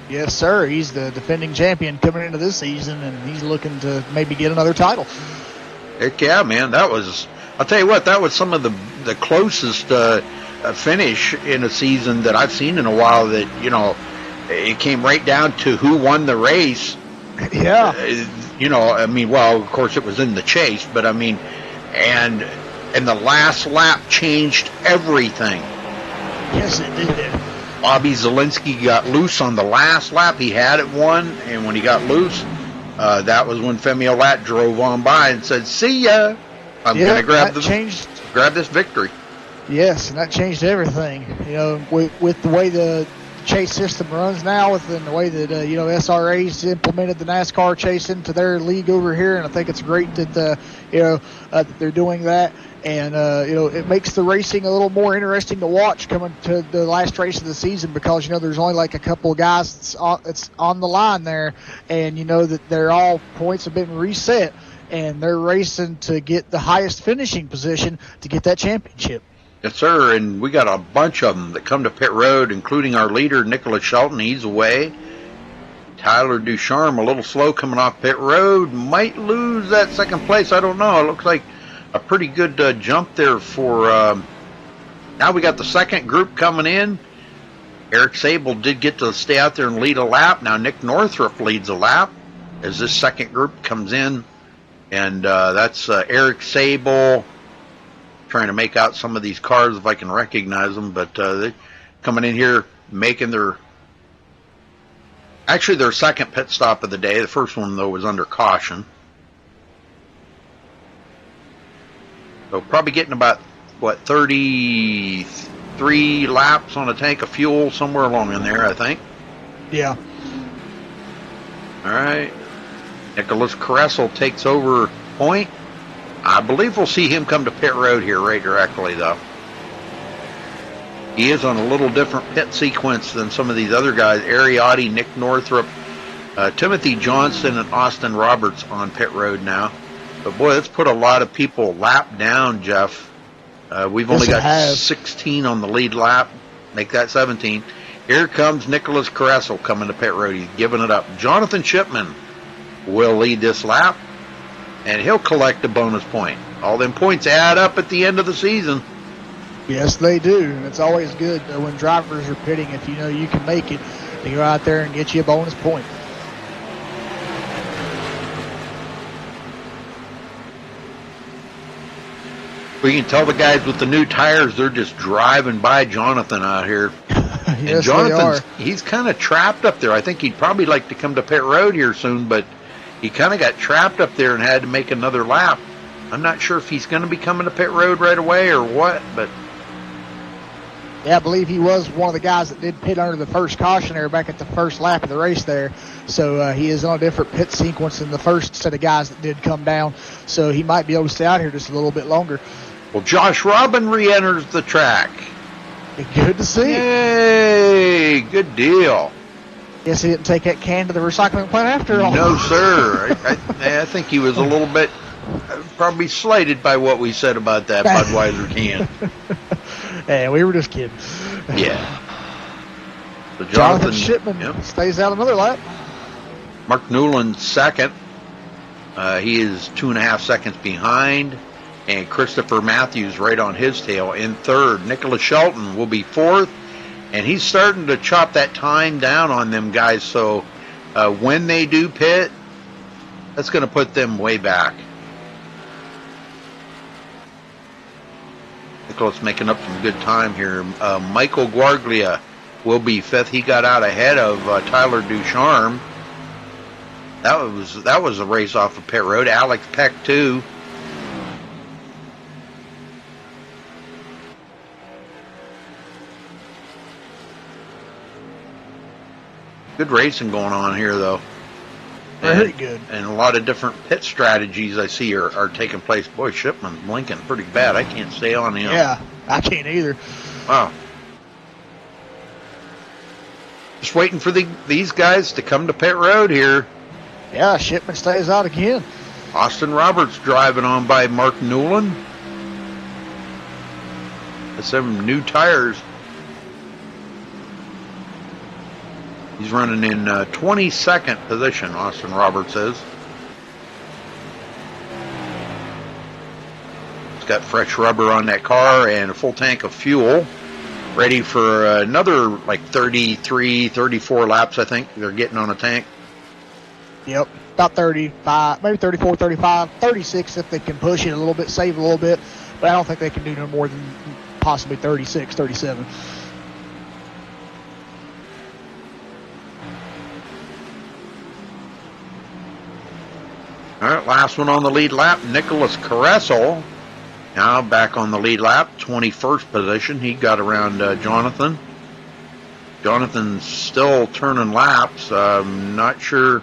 Yes, sir. He's the defending champion coming into this season, and he's looking to maybe get another title. Heck yeah, man. That was, I'll tell you what, that was some of the closest finish in a season that I've seen in a while that, you know, it came right down to who won the race. Yeah. You know, I mean, well, of course it was in the chase, but I mean, and the last lap changed everything. Yes, it did. Bobby Zielinski got loose on the last lap. He had it won, and when he got loose, that was when Femi Olat drove on by and said, "See ya! I'm going to grab this victory." Yes, and that changed everything. You know, with the way the chase system runs now, within the way that you know, SRA's implemented the NASCAR chase into their league over here, and I think it's great that you know, that they're doing that. And, you know, it makes the racing a little more interesting to watch coming to the last race of the season, because, you know, there's only like a couple of guys that's on the line there, and you know that they're all points have been reset, and they're racing to get the highest finishing position to get that championship. Yes, sir, and we got a bunch of them that come to pit road, including our leader, Nicholas Shelton. He's away. Tyler Ducharme, a little slow coming off pit road, might lose that second place. I don't know. It looks like a pretty good jump there for, now we got the second group coming in. Eric Sable did get to stay out there and lead a lap. Now Nick Northrup leads a lap as this second group comes in. And that's Eric Sable. Trying to make out some of these cars if I can recognize them. But they're coming in here making their second pit stop of the day. The first one, though, was under caution. So probably getting about, 33 laps on a tank of fuel, somewhere along in there, I think. Yeah. All right. Nicholas Caressel takes over point. I believe we'll see him come to pit road here right directly, though. He is on a little different pit sequence than some of these other guys. Ariotti, Nick Northrup, Timothy Johnson, and Austin Roberts on pit road now. But boy, it's put a lot of people lap down, Jeff. We've only Yes, it got has. 16 on the lead lap. Make that 17. Here comes Nicholas Caressel coming to pit road. He's giving it up. Jonathan Shipman will lead this lap, and he'll collect a bonus point. All them points add up at the end of the season. Yes, they do. And it's always good when drivers are pitting, if you know you can make it, to go out there and get you a bonus point. We can tell the guys with the new tires, they're just driving by Jonathan out here. And Yes, Jonathan's, they are. he's kind of trapped up there. I think he'd probably like to come to pit road here soon, but he kind of got trapped up there and had to make another lap. I'm not sure if he's going to be coming to pit road right away or what, but Yeah, I believe he was one of the guys that did pit under the first caution there back at the first lap of the race there. So he is on a different pit sequence than the first set of guys that did come down. So he might be able to stay out here just a little bit longer. well, Josh Robin re-enters the track. Good to see. Yay! Good deal. Guess he didn't take that can to the recycling plant after all. No, sir. I think he was a little bit probably slighted by what we said about that Budweiser can. Yeah, we were just kidding. Yeah. So Jonathan Shipman yep. stays out another lap. Mark Newland second. He is 2.5 seconds behind. And Christopher Matthews right on his tail in third. Nicholas Shelton will be fourth. And he's starting to chop that time down on them guys. So when they do pit, that's going to put them way back. Nicholas making up some good time here. Michael Guarglia will be fifth. He got out ahead of Tyler Ducharme. That was a race off of pit road. Alex Peck too. Good racing going on here, though. Very good. And a lot of different pit strategies I see are taking place. Boy, Shipman's blinking pretty bad. I can't stay on him. Yeah, I can't either. Wow. Just waiting for these guys to come to pit road here. Yeah, Shipman stays out again. Austin Roberts driving on by Mark Newland. That's some new tires. He's running in 22nd position, Austin Roberts is. He's got fresh rubber on that car and a full tank of fuel. Ready for another like 33, 34 laps, I think they're getting on a tank. Yep, about 35, maybe 34, 35, 36 if they can push it a little bit, save a little bit. But I don't think they can do no more than possibly 36, 37. All right, last one on the lead lap, Nicholas Caressel. Now back on the lead lap, 21st position. He got around Jonathan. Jonathan's still turning laps. I'm not sure.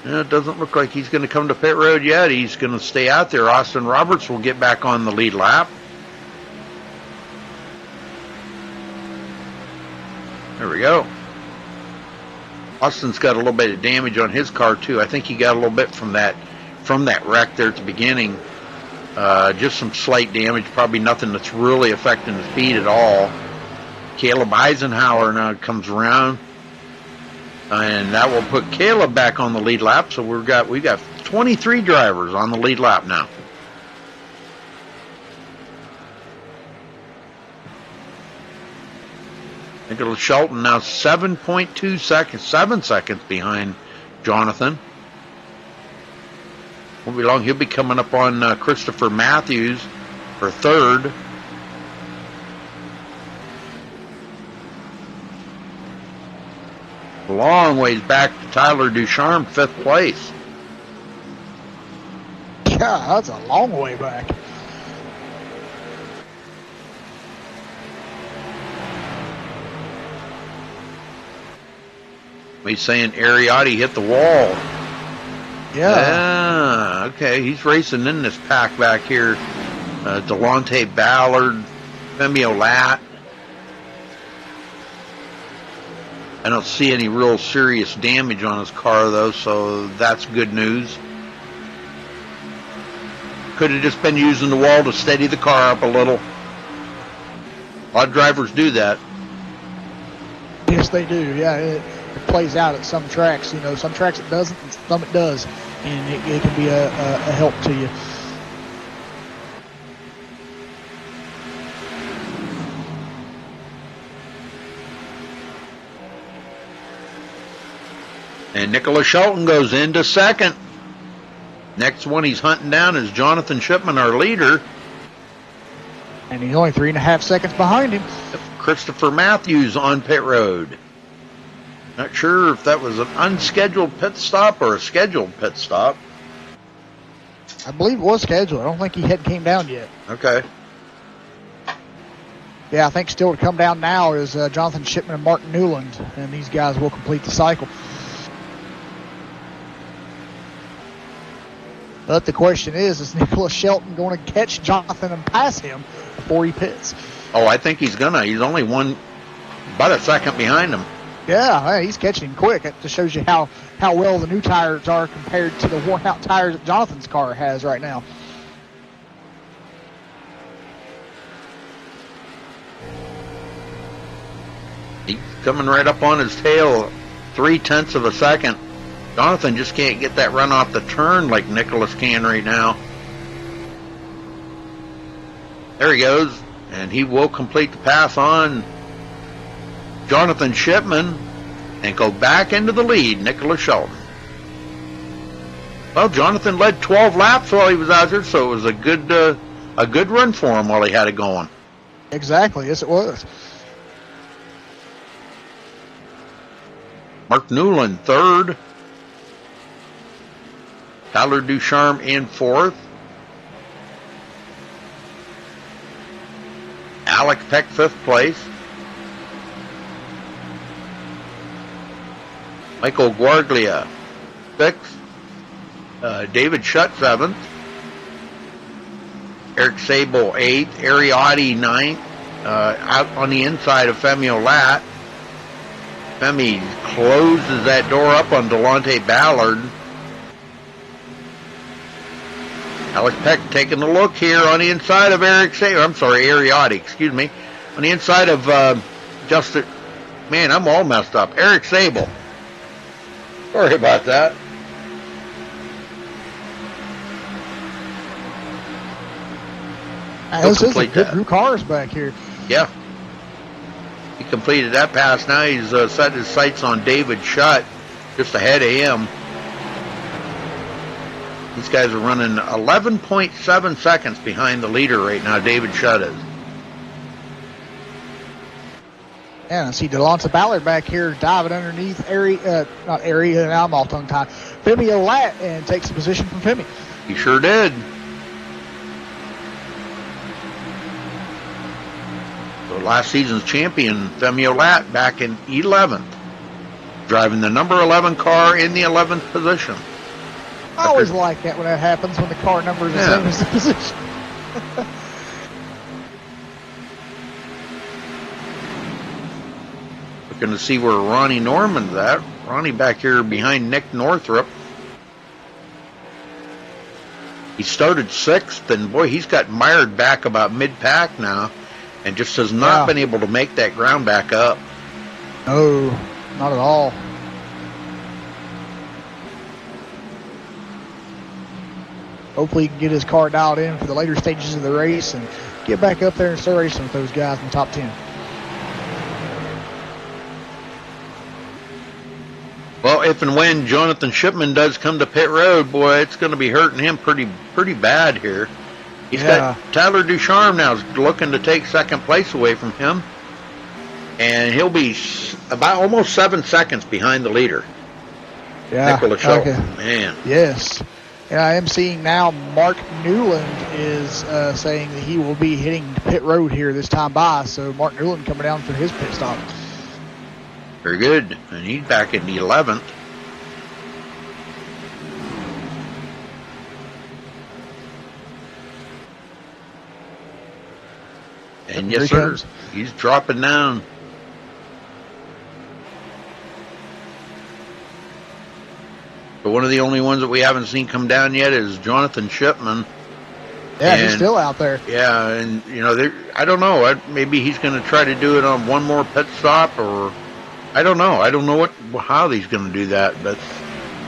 It doesn't look like he's going to come to pit road yet. He's going to stay out there. Austin Roberts will get back on the lead lap. There we go. Austin's got a little bit of damage on his car too. I think he got a little bit from that wreck there at the beginning. Just some slight damage, probably nothing that's really affecting the speed at all. Caleb Eisenhower now comes around, and that will put Caleb back on the lead lap. So we got 23 drivers on the lead lap now. Nicholas Shelton now 7.2 seconds, 7 seconds behind Jonathan. Won't be long. He'll be coming up on Christopher Matthews for third. A long ways back to Tyler Ducharme, fifth place. Yeah, that's a long way back. He's saying Ariotti hit the wall. Yeah. Okay. He's racing in this pack back here. Delonte Ballard, Femio Lat. I don't see any real serious damage on his car, though, so that's good news. could have just been using the wall to steady the car up a little. A lot of drivers do that. Yes, they do. Yeah, it plays out at some tracks. You know, some tracks it doesn't, and some it does, and it can be a help to you. And Nicholas Shelton goes into second. Next one he's hunting down is Jonathan Shipman, our leader. And he's only 3.5 seconds behind him. Christopher Matthews on pit road. Not sure if that was an unscheduled pit stop or a scheduled pit stop. I believe it was scheduled. I don't think he had came down yet. Okay. Yeah, I think still to come down now is Jonathan Shipman and Mark Newland, and these guys will complete the cycle. But the question is Nicholas Shelton going to catch Jonathan and pass him before he pits? Oh, I think he's gonna. He's only about a second behind him. Yeah, he's catching him quick. It just shows you how well the new tires are compared to the worn-out tires that Jonathan's car has right now. He's coming right up on his tail, 0.3 of a second. Jonathan just can't get that run off the turn like Nicholas can right now. There he goes, and he will complete the pass on Jonathan Shipman and go back into the lead, Nicholas Shelton. Well, Jonathan led 12 laps while he was out there, so it was a good run for him while he had it going. Exactly, yes it was. Mark Newland, third. Tyler Ducharme in fourth. Alec Peck, fifth place. Michael Guarglia, sixth. David Shutt, seventh. Eric Sable, eighth. Ariotti, ninth. Out on the inside of Femi Olat. Femi closes that door up on Delonte Ballard. Alec Peck taking a look here on the inside of Ariotti, excuse me. On the inside of Justin, man, I'm all messed up. Eric Sable. Sorry about that. This is a good new cars back here. Yeah. He completed that pass. Now he's set his sights on David Shutt, just ahead of him. These guys are running 11.7 seconds behind the leader right now, David Shutt is. And I see Delonte Ballard back here diving underneath now I'm all tongue-tied. Femi Olat, and takes the position from Femi. He sure did. So last season's champion, Femi Olat, back in 11th. Driving the number 11 car in the 11th position. I always like that when that happens, when the car number is the same as the position. Looking to see where Ronnie Norman's at. Ronnie back here behind Nick Northrup. He started 6th, and boy, he's got mired back about mid-pack now, and just has not been able to make that ground back up. No, not at all. Hopefully he can get his car dialed in for the later stages of the race and get back up there and start racing with those guys in the top 10. Well, if and when Jonathan Shipman does come to pit road, boy, it's going to be hurting him pretty bad here. He's got Tyler Ducharme now looking to take second place away from him, and he'll be about almost 7 seconds behind the leader. Yeah, Nicholas Shelton, man. Yes. And I am seeing now Mark Newland is saying that he will be hitting pit road here this time by. So Mark Newland coming down for his pit stop. Very good. And he's back in the 11th. And yes, sir, he's dropping down. But one of the only ones that we haven't seen come down yet is Jonathan Shipman. Yeah, he's still out there. Yeah, and I don't know. Maybe he's going to try to do it on one more pit stop, or I don't know. I don't know how he's going to do that, but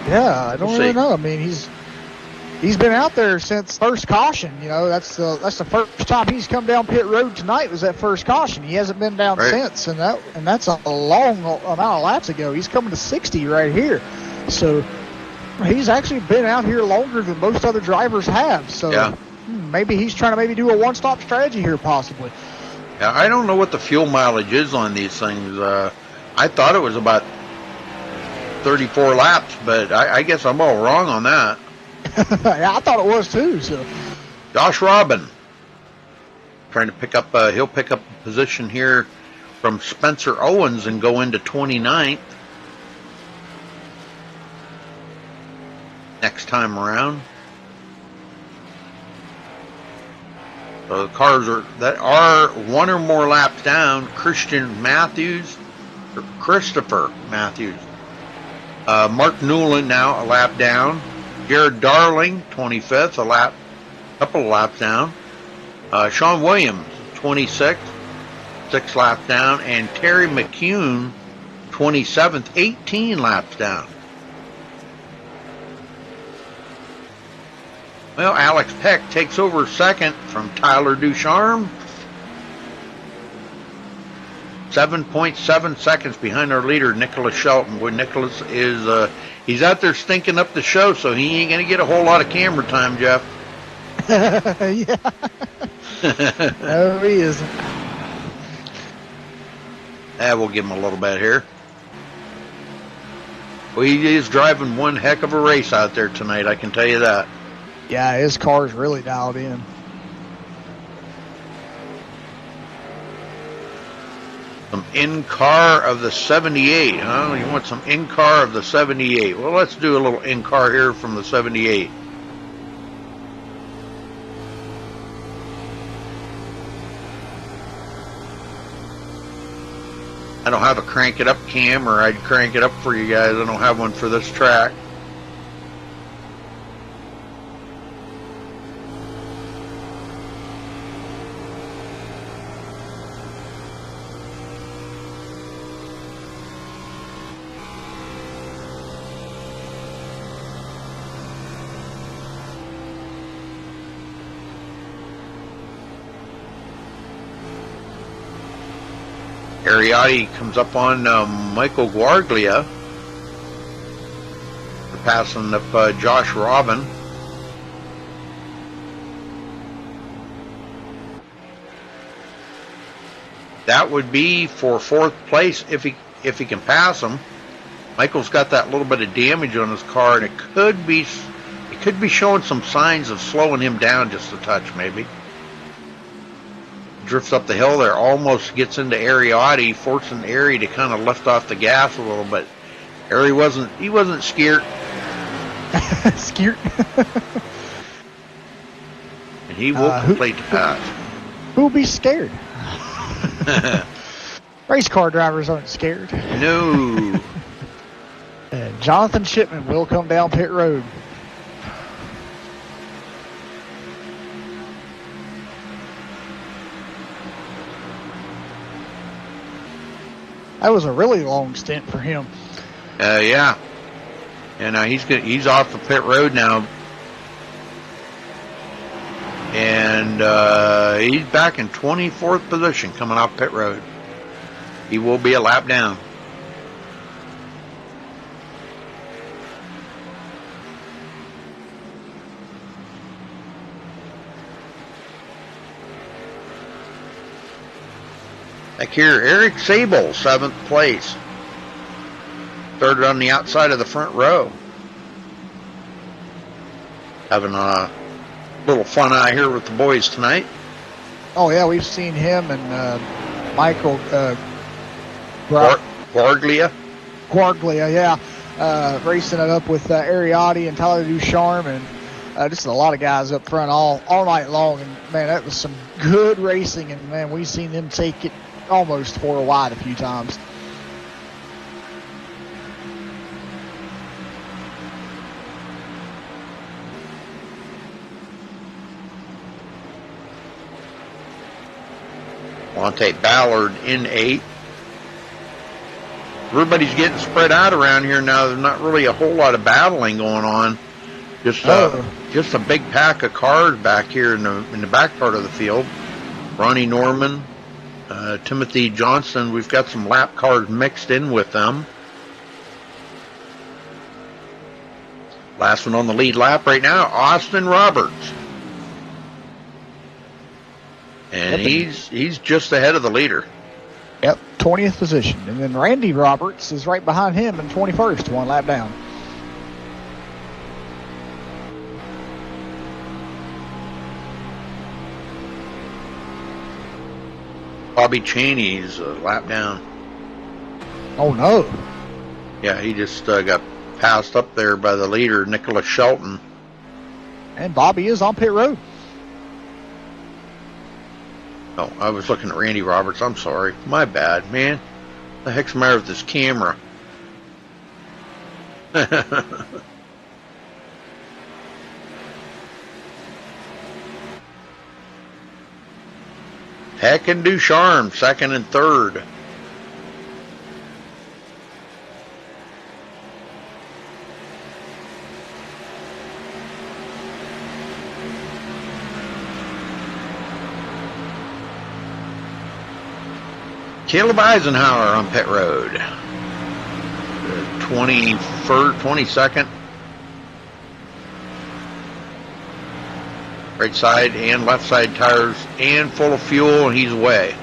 yeah, I don't really know. I mean, he's been out there since first caution. That's the first time he's come down pit road tonight. Was that first caution? He hasn't been down since, and that's a long amount of laps ago. He's coming to 60 right here, so he's actually been out here longer than most other drivers have. So. Yeah. Maybe he's trying to do a one-stop strategy here, possibly. Yeah, I don't know what the fuel mileage is on these things. I thought it was about 34 laps, but I guess I'm all wrong on that. Yeah, I thought it was too. So, Josh Robin trying to pick up. He'll pick up a position here from Spencer Owens and go into 29th next time around. So the cars that are one or more laps down. Christopher Matthews. Mark Newland now a lap down. Jared Darling, 25th, couple of laps down. Sean Williams, 26th, 6 laps down. And Terry McCune, 27th, 18 laps down. Well, Alex Peck takes over second from Tyler Ducharme. 7.7 seconds behind our leader, Nicholas Shelton. When Nicholas is, he's out there stinking up the show, so he ain't going to get a whole lot of camera time, Jeff. Yeah. No, he isn't. We'll give him a little bit here. Well, he is driving one heck of a race out there tonight, I can tell you that. Yeah, his car's really dialed in. Some in-car of the 78, huh? You want some in-car of the 78. Well, let's do a little in-car here from the 78. I don't have a crank it up cam, or I'd crank it up for you guys. I don't have one for this track. Ariotti comes up on Michael Guarglia. They're passing up Josh Robin. That would be for 4th place if he can pass him. Michael's got that little bit of damage on his car, and it could be showing some signs of slowing him down just a touch, maybe. Drifts up the hill there, almost gets into Ariotti, forcing Ari to kind of lift off the gas a little bit. Ari wasn't scared. Scared. And he will complete the pass. Who'll be scared? Race car drivers aren't scared. No. And Jonathan Shipman will come down pit road. That was a really long stint for him. Yeah. And he's off the pit road now. And he's back in 24th position coming off pit road. He will be a lap down. Back here, Eric Sable, 7th place. Started on the outside of the front row. Having a little fun out here with the boys tonight. Oh, yeah, we've seen him and Michael Guarglia. Guarglia, yeah. Racing it up with Ariotti and Tyler Ducharme, and just a lot of guys up front all night long. And, man, that was some good racing. And, man, we've seen them take it almost 4 wide a few times. Delonte Ballard in 8th. Everybody's getting spread out around here now. There's not really a whole lot of battling going on. Just a big pack of cars back here in the back part of the field. Ronnie Norman, Timothy Johnson. We've got some lap cars mixed in with them. Last one on the lead lap right now, Austin Roberts. And he's just ahead of the leader. Yep, 20th position. And then Randy Roberts is right behind him in 21st, 1 lap down. Bobby Cheney's a lap down. Oh, no. Yeah, he just got passed up there by the leader, Nicholas Shelton. And Bobby is on pit road. Oh, I was looking at Randy Roberts. I'm sorry. My bad, man. The heck's the matter with this camera? Heck and Ducharme, 2nd and 3rd. Caleb Eisenhower on pit road. 22nd. Right side and left side tires and full of fuel, and he's away.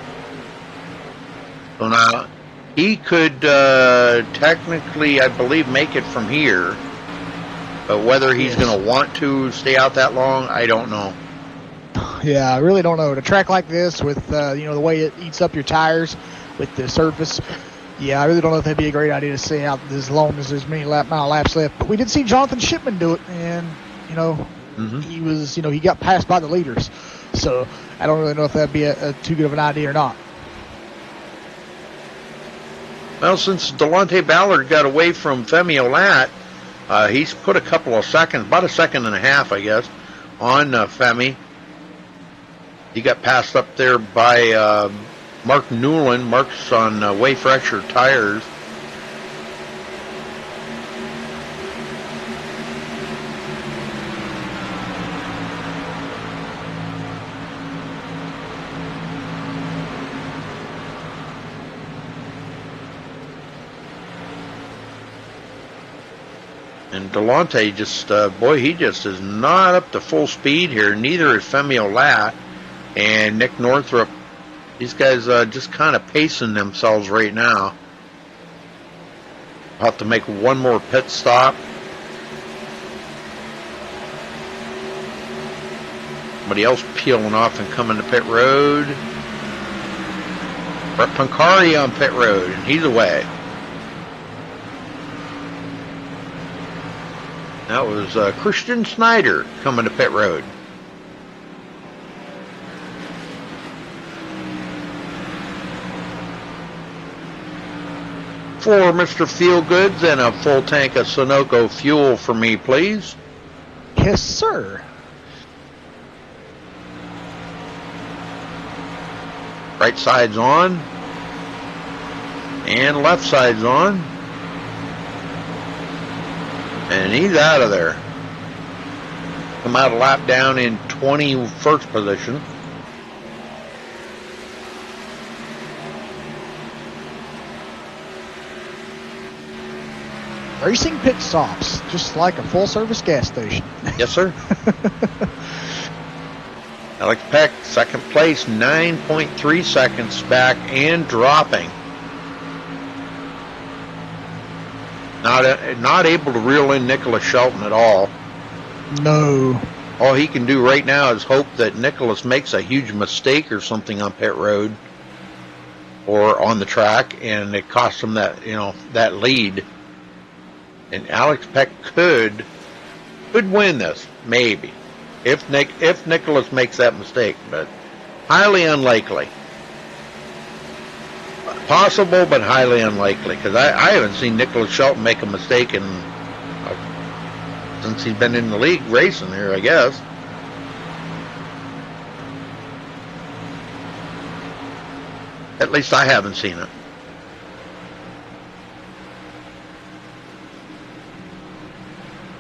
So now he could technically, I believe, make it from here. But whether he's going to want to stay out that long, I don't know. Yeah, I really don't know. At a track like this, with the way it eats up your tires with the surface, yeah, I really don't know if that'd be a great idea to stay out as long as there's many mile laps left. But we did see Jonathan Shipman do it, and he was, he got passed by the leaders. So I don't really know if that'd be a too good of an idea or not. Well, since Delonte Ballard got away from Femi Olat, he's put a couple of seconds, about a second and a half, I guess, on Femi. He got passed up there by Mark Newland. Mark's on way fresher tires. And Delonte just, he just is not up to full speed here. Neither is Femi Olat and Nick Northrup. These guys just kind of pacing themselves right now. I'll have to make one more pit stop. Somebody else peeling off and coming to pit road. Brett Pancari on pit road, and he's away. That was Christian Snyder coming to pit road. For Mr. Feelgoods and a full tank of Sunoco fuel for me, please. Yes, sir. Right side's on. And left side's on. And he's out of there. Come out a lap down in 21st position. Racing pit stops, just like a full-service gas station. Yes, sir. Alex Peck, 2nd place, 9.3 seconds back and dropping. Not able to reel in Nicholas Shelton at all. No. All he can do right now is hope that Nicholas makes a huge mistake or something on pit road or on the track, and it costs him that lead. And Alex Peck could win this, maybe, if Nicholas makes that mistake, but highly unlikely. Possible, but highly unlikely, because I haven't seen Nicholas Shelton make a mistake since he's been in the league racing here, I guess. At least I haven't seen it.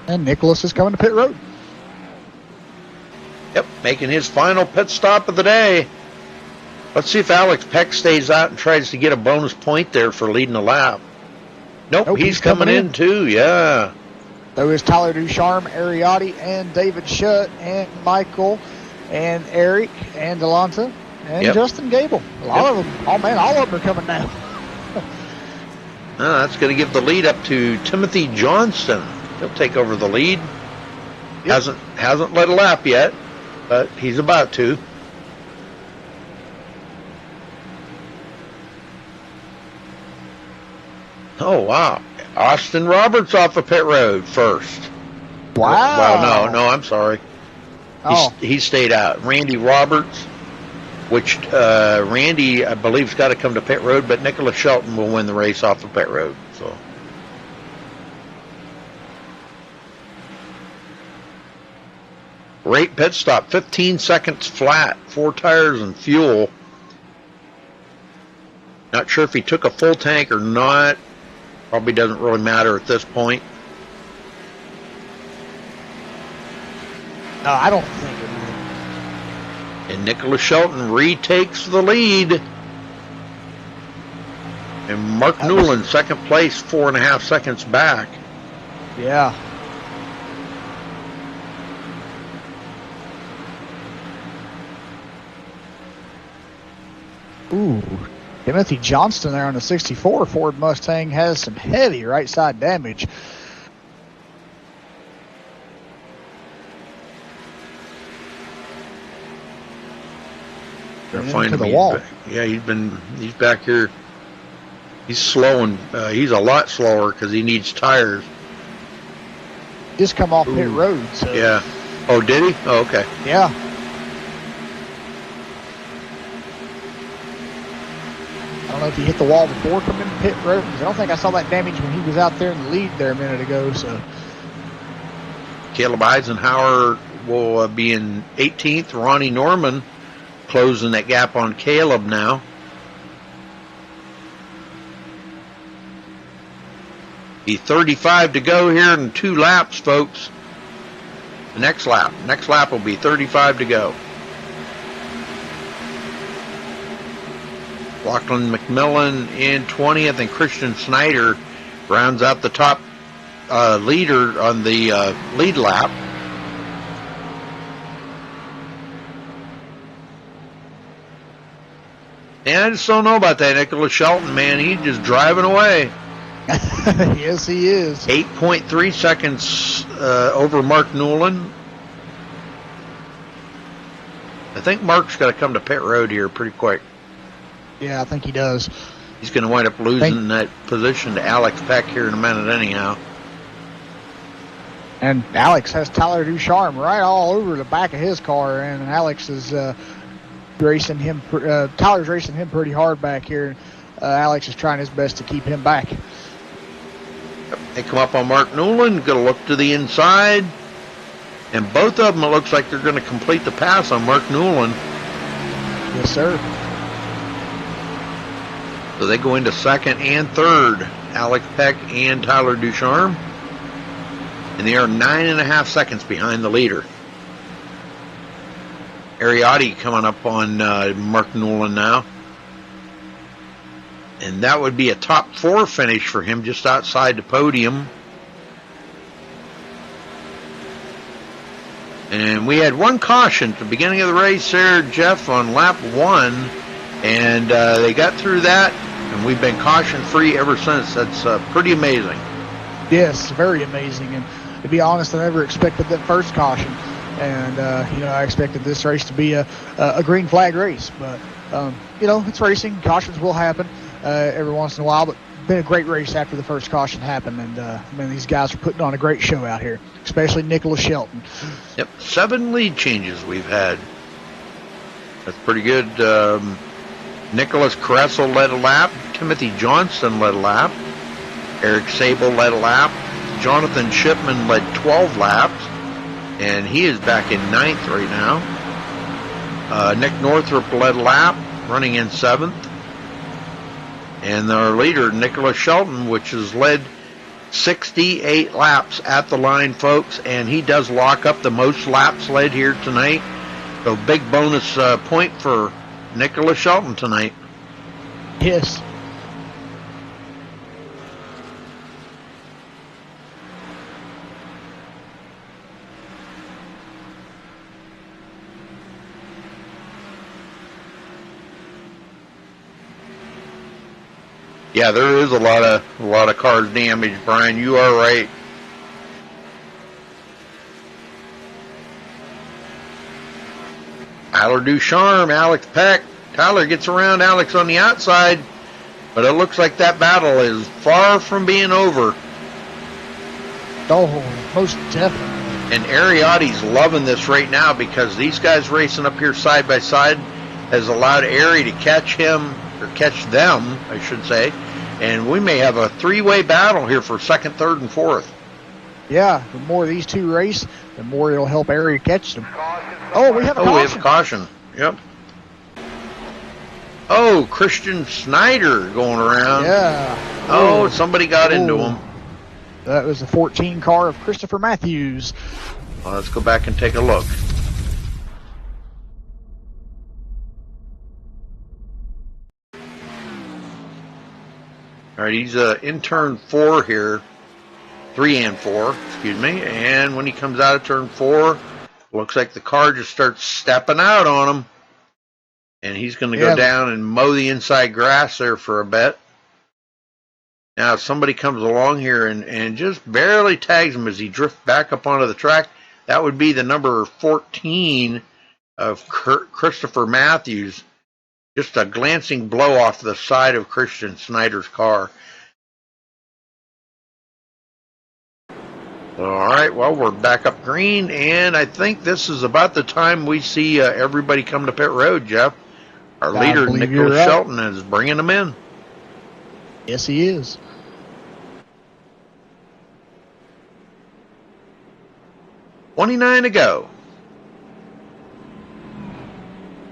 And Nicholas is coming to pit road. Yep, making his final pit stop of the day. Let's see if Alex Peck stays out and tries to get a bonus point there for leading a lap. Nope, he's coming in too, yeah. So is Tyler Ducharme, Ariotti, and David Shutt, and Michael, and Eric, and Delonta, and Justin Gable. A lot of them. Oh, man, all of them are coming now. That's going to give the lead up to Timothy Johnston. He'll take over the lead. Hasn't led a lap yet, but he's about to. Oh, wow. Austin Roberts off of pit road first. Wow. Well, no, I'm sorry. Oh. He stayed out. Randy Roberts, which Randy, I believe, has got to come to pit road, but Nicholas Shelton will win the race off of pit road. So. Great pit stop, 15 seconds flat, 4 tires and fuel. Not sure if he took a full tank or not. Probably doesn't really matter at this point. No, I don't think it will. And Nicholas Shelton retakes the lead. And Mark Newland, second place, 4.5 seconds back. Yeah. Ooh. Timothy Johnston there on the 64 Ford Mustang has some heavy right side damage. They're finding the wall. Yeah, he's back here. He's slowing. He's a lot slower because he needs tires. Just come off pit road. So. Yeah. Oh, did he? Oh, okay. Yeah. I don't know if he hit the wall before coming into pit road, because I don't think I saw that damage when he was out there in the lead there a minute ago. So Caleb Eisenhower will be in 18th. Ronnie Norman closing that gap on Caleb now. Be 35 to go here in 2 laps, folks. The next lap will be 35 to go. Lachlan McMillan in 20th, and Christian Snyder rounds out the top leader on the lead lap. And I just don't know about that Nicholas Shelton, man. He's just driving away. Yes, he is. 8.3 seconds over Mark Newland. I think Mark's got to come to pit road here pretty quick. Yeah, I think he does. He's going to wind up losing that position to Alex Peck here in a minute anyhow. And Alex has Tyler Ducharme right all over the back of his car, and Alex is racing him. Tyler's racing him pretty hard back here. Alex is trying his best to keep him back. They come up on Mark Newland, going to look to the inside. And both of them, it looks like they're going to complete the pass on Mark Newland. Yes, sir. So they go into second and third, Alex Peck and Tyler Ducharme. And they are 9.5 seconds behind the leader. Ariotti coming up on Mark Newland now. And that would be a top 4 finish for him just outside the podium. And we had one caution at the beginning of the race there, Jeff, on lap 1. And they got through that, and we've been caution-free ever since. That's pretty amazing. Yes, very amazing. And to be honest, I never expected that first caution. And, I expected this race to be a green flag race. But, it's racing. Cautions will happen every once in a while. But been a great race after the first caution happened. And, these guys are putting on a great show out here, especially Nicholas Shelton. Yep, 7 lead changes we've had. That's pretty good. Nicholas Kressel led a lap. Timothy Johnston led a lap. Eric Sable led a lap. Jonathan Shipman led 12 laps. And he is back in 9th right now. Nick Northrup led a lap, running in 7th. And our leader, Nicholas Shelton, which has led 68 laps at the line, folks, and he does lock up the most laps led here tonight. So big bonus point for Nicholas Shelton tonight. Yes. Yeah, there is a lot of cars damaged, Brian. You are right. Tyler Ducharme, Alex Peck. Tyler gets around Alex on the outside, but it looks like that battle is far from being over. Oh, most definitely. And Ariotti's loving this right now because these guys racing up here side by side has allowed Ari to catch him, or catch them, I should say. And we may have a three-way battle here for second, third, and fourth. Yeah, the more these two race, the more it'll help Ari catch them. Oh, we have a caution. We have a caution. Yep. Oh, Christian Snyder going around. Yeah. Oh, somebody got into him. That was the 14 car of Christopher Matthews. Well, let's go back and take a look. All right, he's in turn 4 here. 3 and 4, excuse me. And when he comes out of turn 4, looks like the car just starts stepping out on him. And he's going to go down and mow the inside grass there for a bit. Now, if somebody comes along here and just barely tags him as he drifts back up onto the track, that would be the number 14 of Christopher Matthews. Just a glancing blow off the side of Christian Snyder's car. All right, well, we're back up green, and I think this is about the time we see everybody come to pit road, Jeff. Our leader, Nicholas Shelton, is bringing them in. Yes, he is. $29 to go.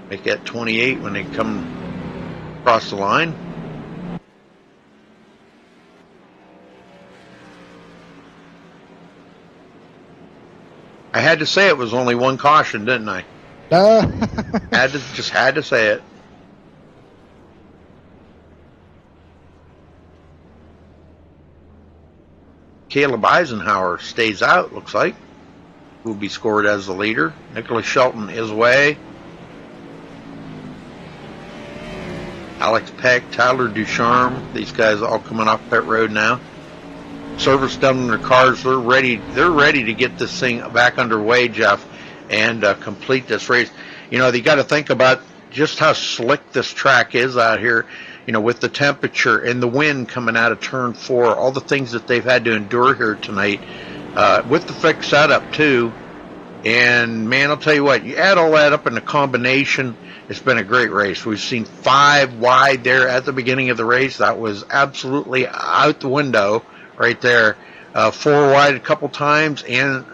Make that 28 when they come across the line. I had to say it was only one caution, didn't I? Just had to say it. Caleb Eisenhower stays out, looks like. Will be scored as the leader. Nicholas Shelton is away. Alex Peck, Tyler Ducharme, these guys all coming off pit road now. Service done in their cars. They're ready to get this thing back underway, Jeff, and complete this race. You know, they got to think about just how slick this track is out here, you know, with the temperature and the wind coming out of turn 4, all the things that they've had to endure here tonight, with the fixed setup too. And man, I'll tell you what, you add all that up in the combination, it's been a great race. We've seen 5 wide there at the beginning of the race. That was absolutely out the window right there. 4 wide a couple times, and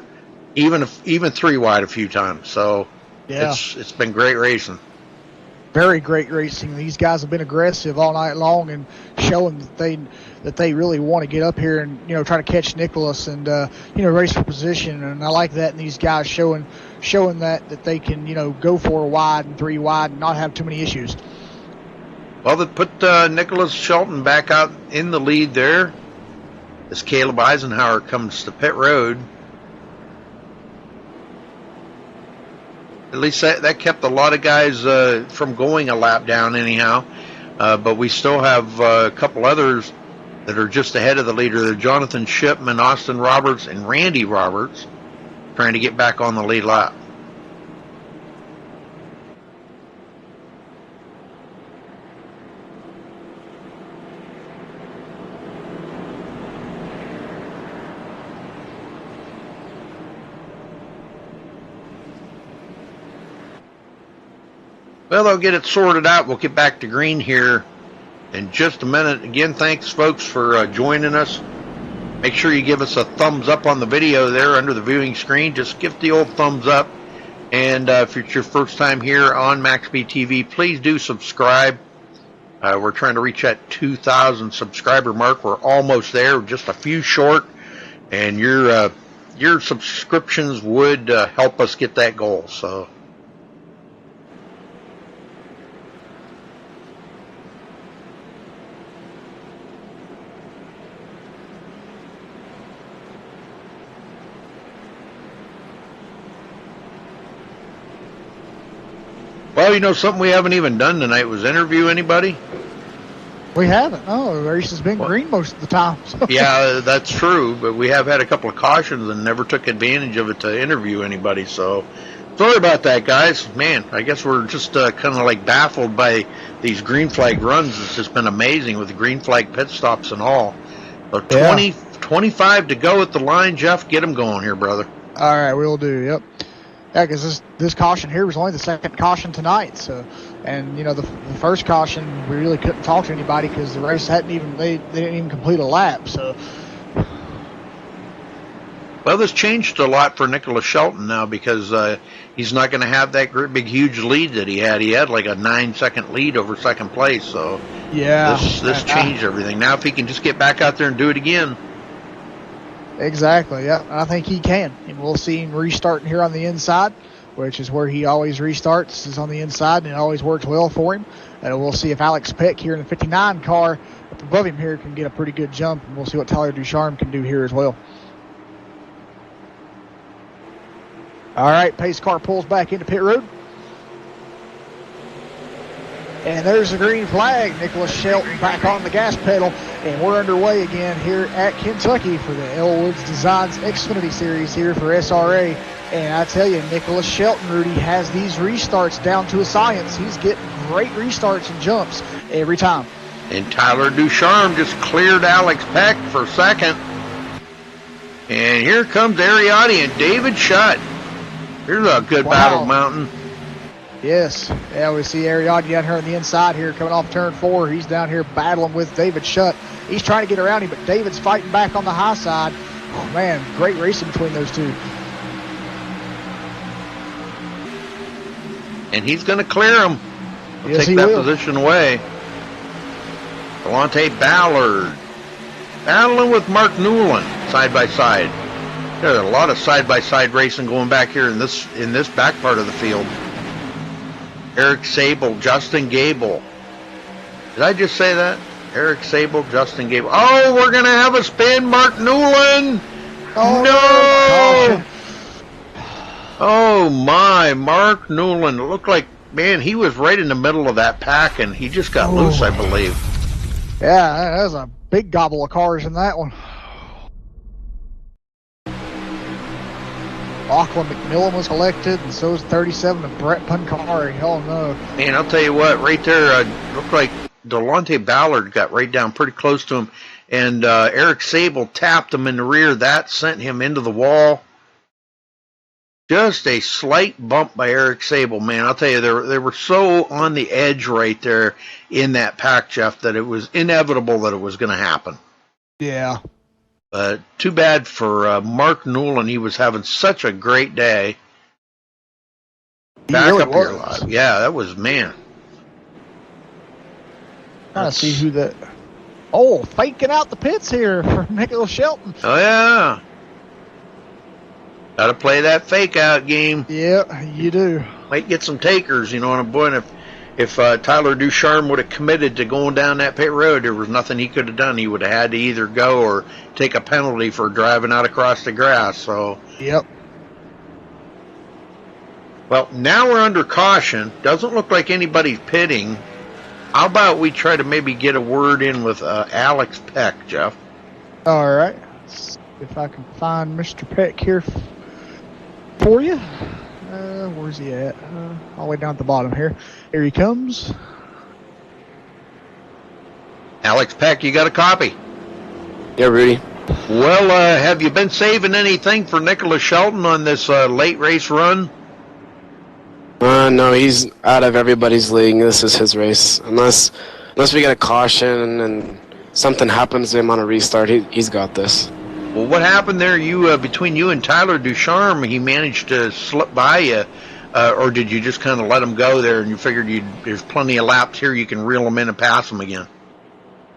even 3 wide a few times. So yeah, it's been great racing. Very great racing. These guys have been aggressive all night long and showing that they really want to get up here and, you know, try to catch Nicholas and you know, race for position. And I like that. And these guys showing that they can, you know, go 4 wide and 3 wide and not have too many issues. Well, they put Nicholas Shelton back out in the lead there as Caleb Eisenhower comes to pit road. At least that kept a lot of guys from going a lap down anyhow. But we still have a couple others that are just ahead of the leader. They're Jonathan Shipman, Austin Roberts, and Randy Roberts trying to get back on the lead lap. Well, they'll get it sorted out. We'll get back to green here in just a minute. Again, thanks, folks, for joining us. Make sure you give us a thumbs up on the video there under the viewing screen. Just give the old thumbs up. And if it's your first time here on MaxSpeedTV, please do subscribe. We're trying to reach that 2,000 subscriber mark. We're almost there, just a few short, and your subscriptions would help us get that goal. So. Well, you know, something we haven't even done tonight was interview anybody. We haven't. No, the race has been green most of the time. So. Yeah, that's true, but we have had a couple of cautions and never took advantage of it to interview anybody. So sorry about that, guys. Man, I guess we're just kind of like baffled by these green flag runs. It's just been amazing with the green flag pit stops and all. So 25 to go at the line. Jeff, get them going here, brother. All right, we'll do. Yep. Yeah, because this caution here was only the second caution tonight. So, and you know the first caution we really couldn't talk to anybody because the race hadn't even they didn't even complete a lap. So, well, this changed a lot for Nicholas Shelton now because he's not going to have that great big huge lead that he had. He had like a 9-second lead over second place. So yeah, this changed everything. Now if he can just get back out there and do it again. Exactly, yeah. I think he can. And we'll see him restarting here on the inside, which is where he always restarts, is on the inside, and it always works well for him. And we'll see if Alex Peck here in the 59 car up above him here can get a pretty good jump, and we'll see what Tyler Ducharme can do here as well. All right, pace car pulls back into pit road. And there's the green flag. Nicholas Shelton back on the gas pedal. And we're underway again here at Kentucky for the Elwoods Designs Xfinity Series here for SRA. And I tell you, Nicholas Shelton, Rudy, has these restarts down to a science. He's getting great restarts and jumps every time. And Tyler Ducharme just cleared Alex Peck for second. And here comes Ariotti and David Shutt. Here's a good battle, Mountain. Yes. Yeah, we see Ariotti down here on the inside here coming off turn 4. He's down here battling with David Shutt. He's trying to get around him, but David's fighting back on the high side. Oh, man, great racing between those two. And he's going to clear him. He'll yes, take that will. position away. Delonte Ballard battling with Mark Newland side by side. There's a lot of side-by-side racing going back here in this back part of the field. Eric Sable, Justin Gable. Did I just say that? Eric Sable, Justin Gable. Oh, we're going to have a spin. Mark Newland. Oh, no. Oh, my. Mark Newland. It looked like, man, he was right in the middle of that pack, and he just got loose, I believe. Yeah, that was a big gobble of cars in that one. Lachlan McMillan was elected, and so was 37 of Brett Pancari. Oh, no. Man, I'll tell you what, right there, looked like Delonte Ballard got right down pretty close to him, and Eric Sable tapped him in the rear. That sent him into the wall. Just a slight bump by Eric Sable, man. I'll tell you, they were so on the edge right there in that pack, Jeff, that it was inevitable that it was going to happen. Yeah. Too bad for Mark Newland. He was having such a great day. Back really up here live. Yeah, that was, man. Trying to see who that... Oh, faking out the pits here for Nicholas Shelton. Oh, yeah. Got to play that fake out game. Yeah, you do. Might get some takers, you know what I'm saying? If Tyler Ducharme would have committed to going down that pit road, there was nothing he could have done. He would have had to either go or take a penalty for driving out across the grass. So. Yep. Well, now we're under caution. Doesn't look like anybody's pitting. How about we try to maybe get a word in with Alex Peck, Jeff? All right. Let's see if I can find Mr. Peck here for you. Where's he at? All the way down at the bottom here. Here he comes. Alex Peck, you got a copy? Yeah, Rudy. Well, have you been saving anything for Nicholas Shelton on this late race run? No, he's out of everybody's league. This is his race. Unless we get a caution and something happens to him on a restart, he's got this. Well, what happened there? Between you and Tyler Ducharme, he managed to slip by you. or did you just kind of let them go there and you figured there's plenty of laps here you can reel them in and pass them again?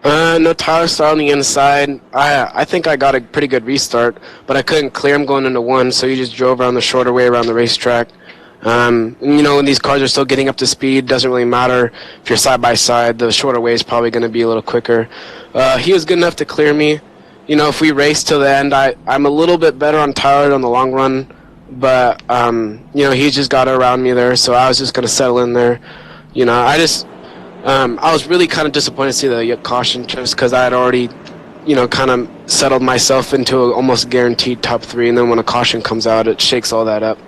No, Tyler started on the inside. I think I got a pretty good restart, but I couldn't clear him going into one, so he just drove around the shorter way around the racetrack. When these cars are still getting up to speed, doesn't really matter if you're side by side. The shorter way is probably going to be a little quicker. He was good enough to clear me. If we race till the end, I'm a little bit better on Tyler on the long run, but he just got around me there, so I was just going to settle in there. I was really kind of disappointed to see the caution just because I had already, kind of settled myself into a almost guaranteed top 3, and then when a caution comes out, it shakes all that up.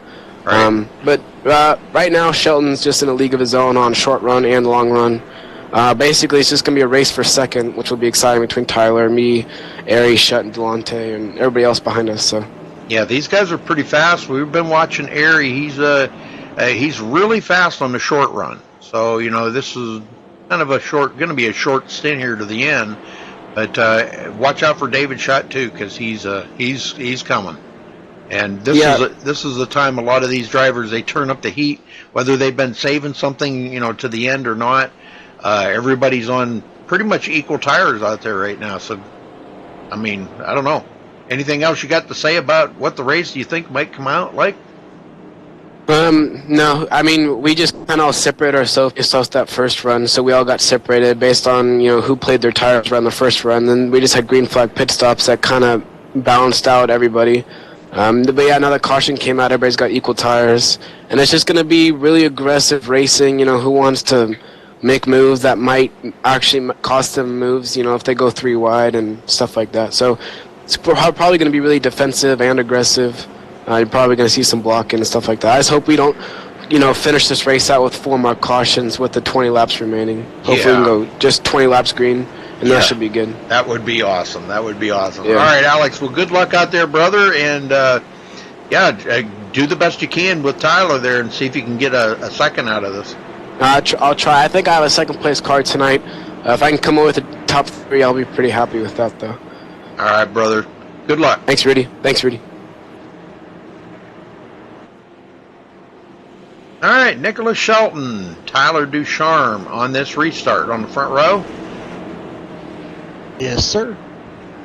Right. But right now, Shelton's just in a league of his own on short run and long run. Basically, it's just going to be a race for second, which will be exciting between Tyler, me, Ari, Shutt, and Delonte, and everybody else behind us. So. Yeah, these guys are pretty fast. We've been watching Ari. He's really fast on the short run. So this is kind of going to be a short stint here to the end. But watch out for David Shutt too, because he's coming. And this is the time a lot of these drivers, they turn up the heat, whether they've been saving something to the end or not. Everybody's on pretty much equal tires out there right now. So, I don't know. Anything else you got to say about what the race you think might come out like? No. We just kind of separated ourselves that first run, so we all got separated based on who played their tires around the first run. Then we just had green flag pit stops that kind of balanced out everybody. But yeah, now the caution came out, everybody's got equal tires, and it's just going to be really aggressive racing. Who wants to make moves that might actually cost them moves, if they go 3 wide and stuff like that. So it's probably going to be really defensive and aggressive. You're probably going to see some blocking and stuff like that. I just hope we don't, finish this race out with 4 more cautions with the 20 laps remaining. Hopefully we can go just 20 laps green. And that should be good. That would be awesome. Yeah. All right, Alex. Well, good luck out there, brother. And, do the best you can with Tyler there and see if you can get a second out of this. I'll try. I think I have a second-place car tonight. If I can come up with a top 3, I'll be pretty happy with that, though. All right, brother. Good luck. Thanks, Rudy. All right, Nicholas Shelton, Tyler Ducharme on this restart on the front row. Yes, sir.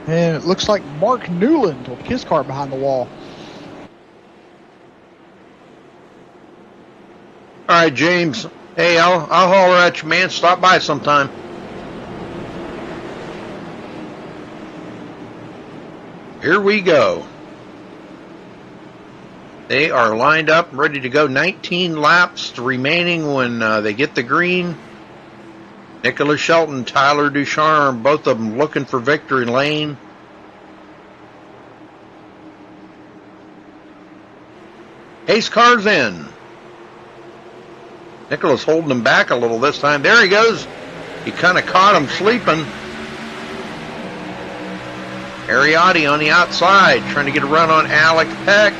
And it looks like Mark Newland with his car behind the wall. All right, James. Hey, I'll holler at you, man. Stop by sometime. Here we go. They are lined up, ready to go. 19 laps remaining when they get the green. Nicholas Shelton, Tyler Ducharme, both of them looking for victory lane. Pace car's in. Nicholas holding him back a little this time. There he goes. He kind of caught him sleeping. Ariotti on the outside, trying to get a run on Alex Peck.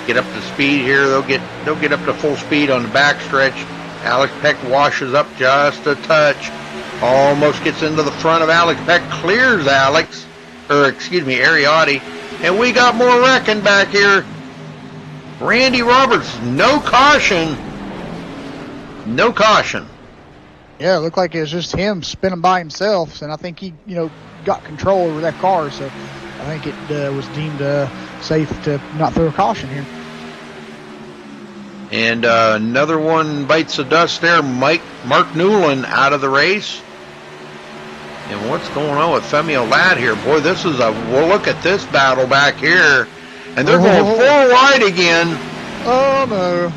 Get up to speed here. They'll get up to full speed on the backstretch. Alex Peck washes up just a touch. Almost gets into the front of Alex Peck. Clears Ariotti. And we got more wrecking back here. Randy Roberts, no caution. Yeah, it looked like it was just him spinning by himself, and I think he, got control over that car, so I think it was deemed safe to not throw a caution here. And another one bites the dust there. Mark Newland out of the race. And what's going on with Femio Ladd here? Boy, we'll look at this battle back here. And they're going 4 wide again. Oh, no.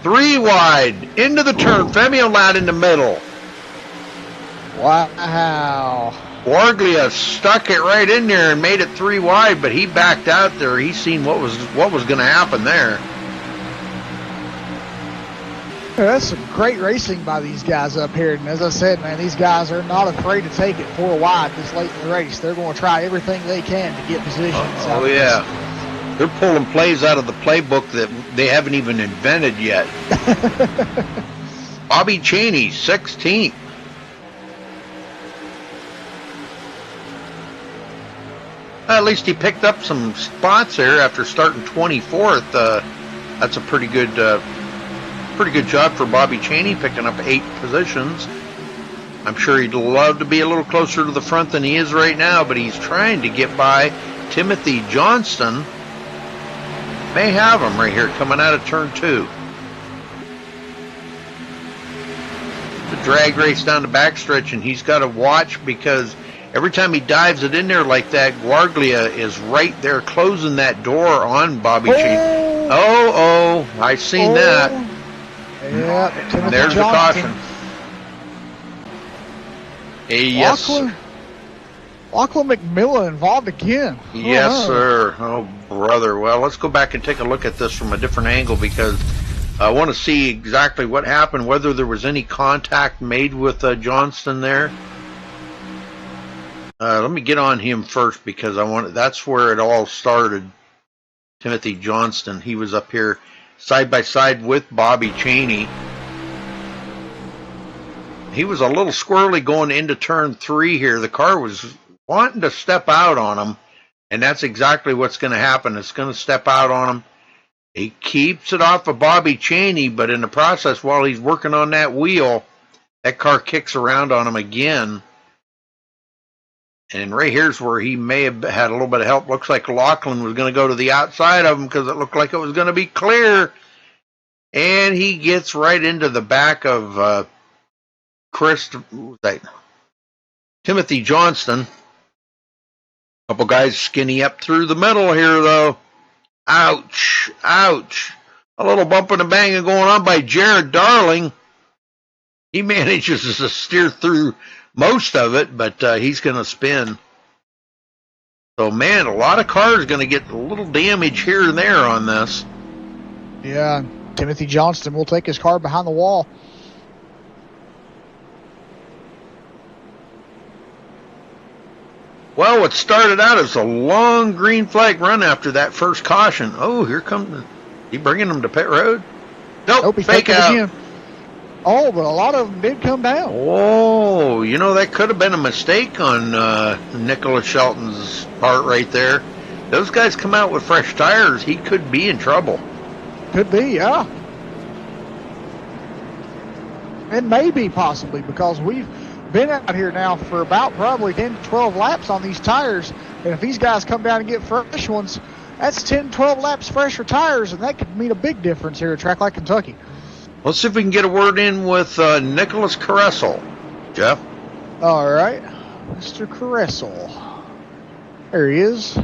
3 wide. Into the turn. Femio Ladd in the middle. Wow. Borglia stuck it right in there and made it 3 wide, but he backed out there. He seen what was going to happen there. That's some great racing by these guys up here. And as I said, man, these guys are not afraid to take it 4 wide this late in the race. They're going to try everything they can to get positions. Oh, yeah. They're pulling plays out of the playbook that they haven't even invented yet. Bobby Cheney, 16th. At least he picked up some spots there after starting 24th. That's a pretty good job for Bobby Cheney, picking up 8 positions. I'm sure he'd love to be a little closer to the front than he is right now, but he's trying to get by Timothy Johnston. May have him right here coming out of turn 2. The drag race down the backstretch, and he's got to watch because every time he dives it in there like that, Guarglia is right there closing that door on Bobby Cheney. Oh, I seen that. Yeah, Timothy There's Johnston. the caution. Yes. Lachlan McMillan involved again. Yes, sir. Oh, brother. Well, let's go back and take a look at this from a different angle because I want to see exactly what happened, whether there was any contact made with Johnston there. Let me get on him first because that's where it all started. Timothy Johnston. He was up here side by side with Bobby Cheney. He was a little squirrely going into turn 3 here. The car was wanting to step out on him, and that's exactly what's going to happen. It's going to step out on him. He keeps it off of Bobby Cheney, but in the process, while he's working on that wheel, that car kicks around on him again. And right here's where he may have had a little bit of help. Looks like Lachlan was going to go to the outside of him because it looked like it was going to be clear. And he gets right into the back of Timothy Johnston. A couple guys skinny up through the middle here, though. Ouch, ouch. A little bumping and banging going on by Jared Darling. He manages to steer through most of it, but he's going to spin. So, man, a lot of cars going to get a little damage here and there on this. Yeah, Timothy Johnston will take his car behind the wall. Well, what started out as a long green flag run after that first caution. Oh, here comes he bringing them to pit road? Nope, He fake out. again. Oh, but a lot of them did come down. Oh, that could have been a mistake on Nicholas Shelton's part right there. Those guys come out with fresh tires. He could be in trouble. Could be, yeah. And maybe possibly because we've been out here now for about probably 10 to 12 laps on these tires. And if these guys come down and get fresh ones, that's 10, 12 laps fresher tires, and that could mean a big difference here at a track like Kentucky. Let's see if we can get a word in with Nicholas Caressel. Jeff? All right. Mr. Caressel. There he is.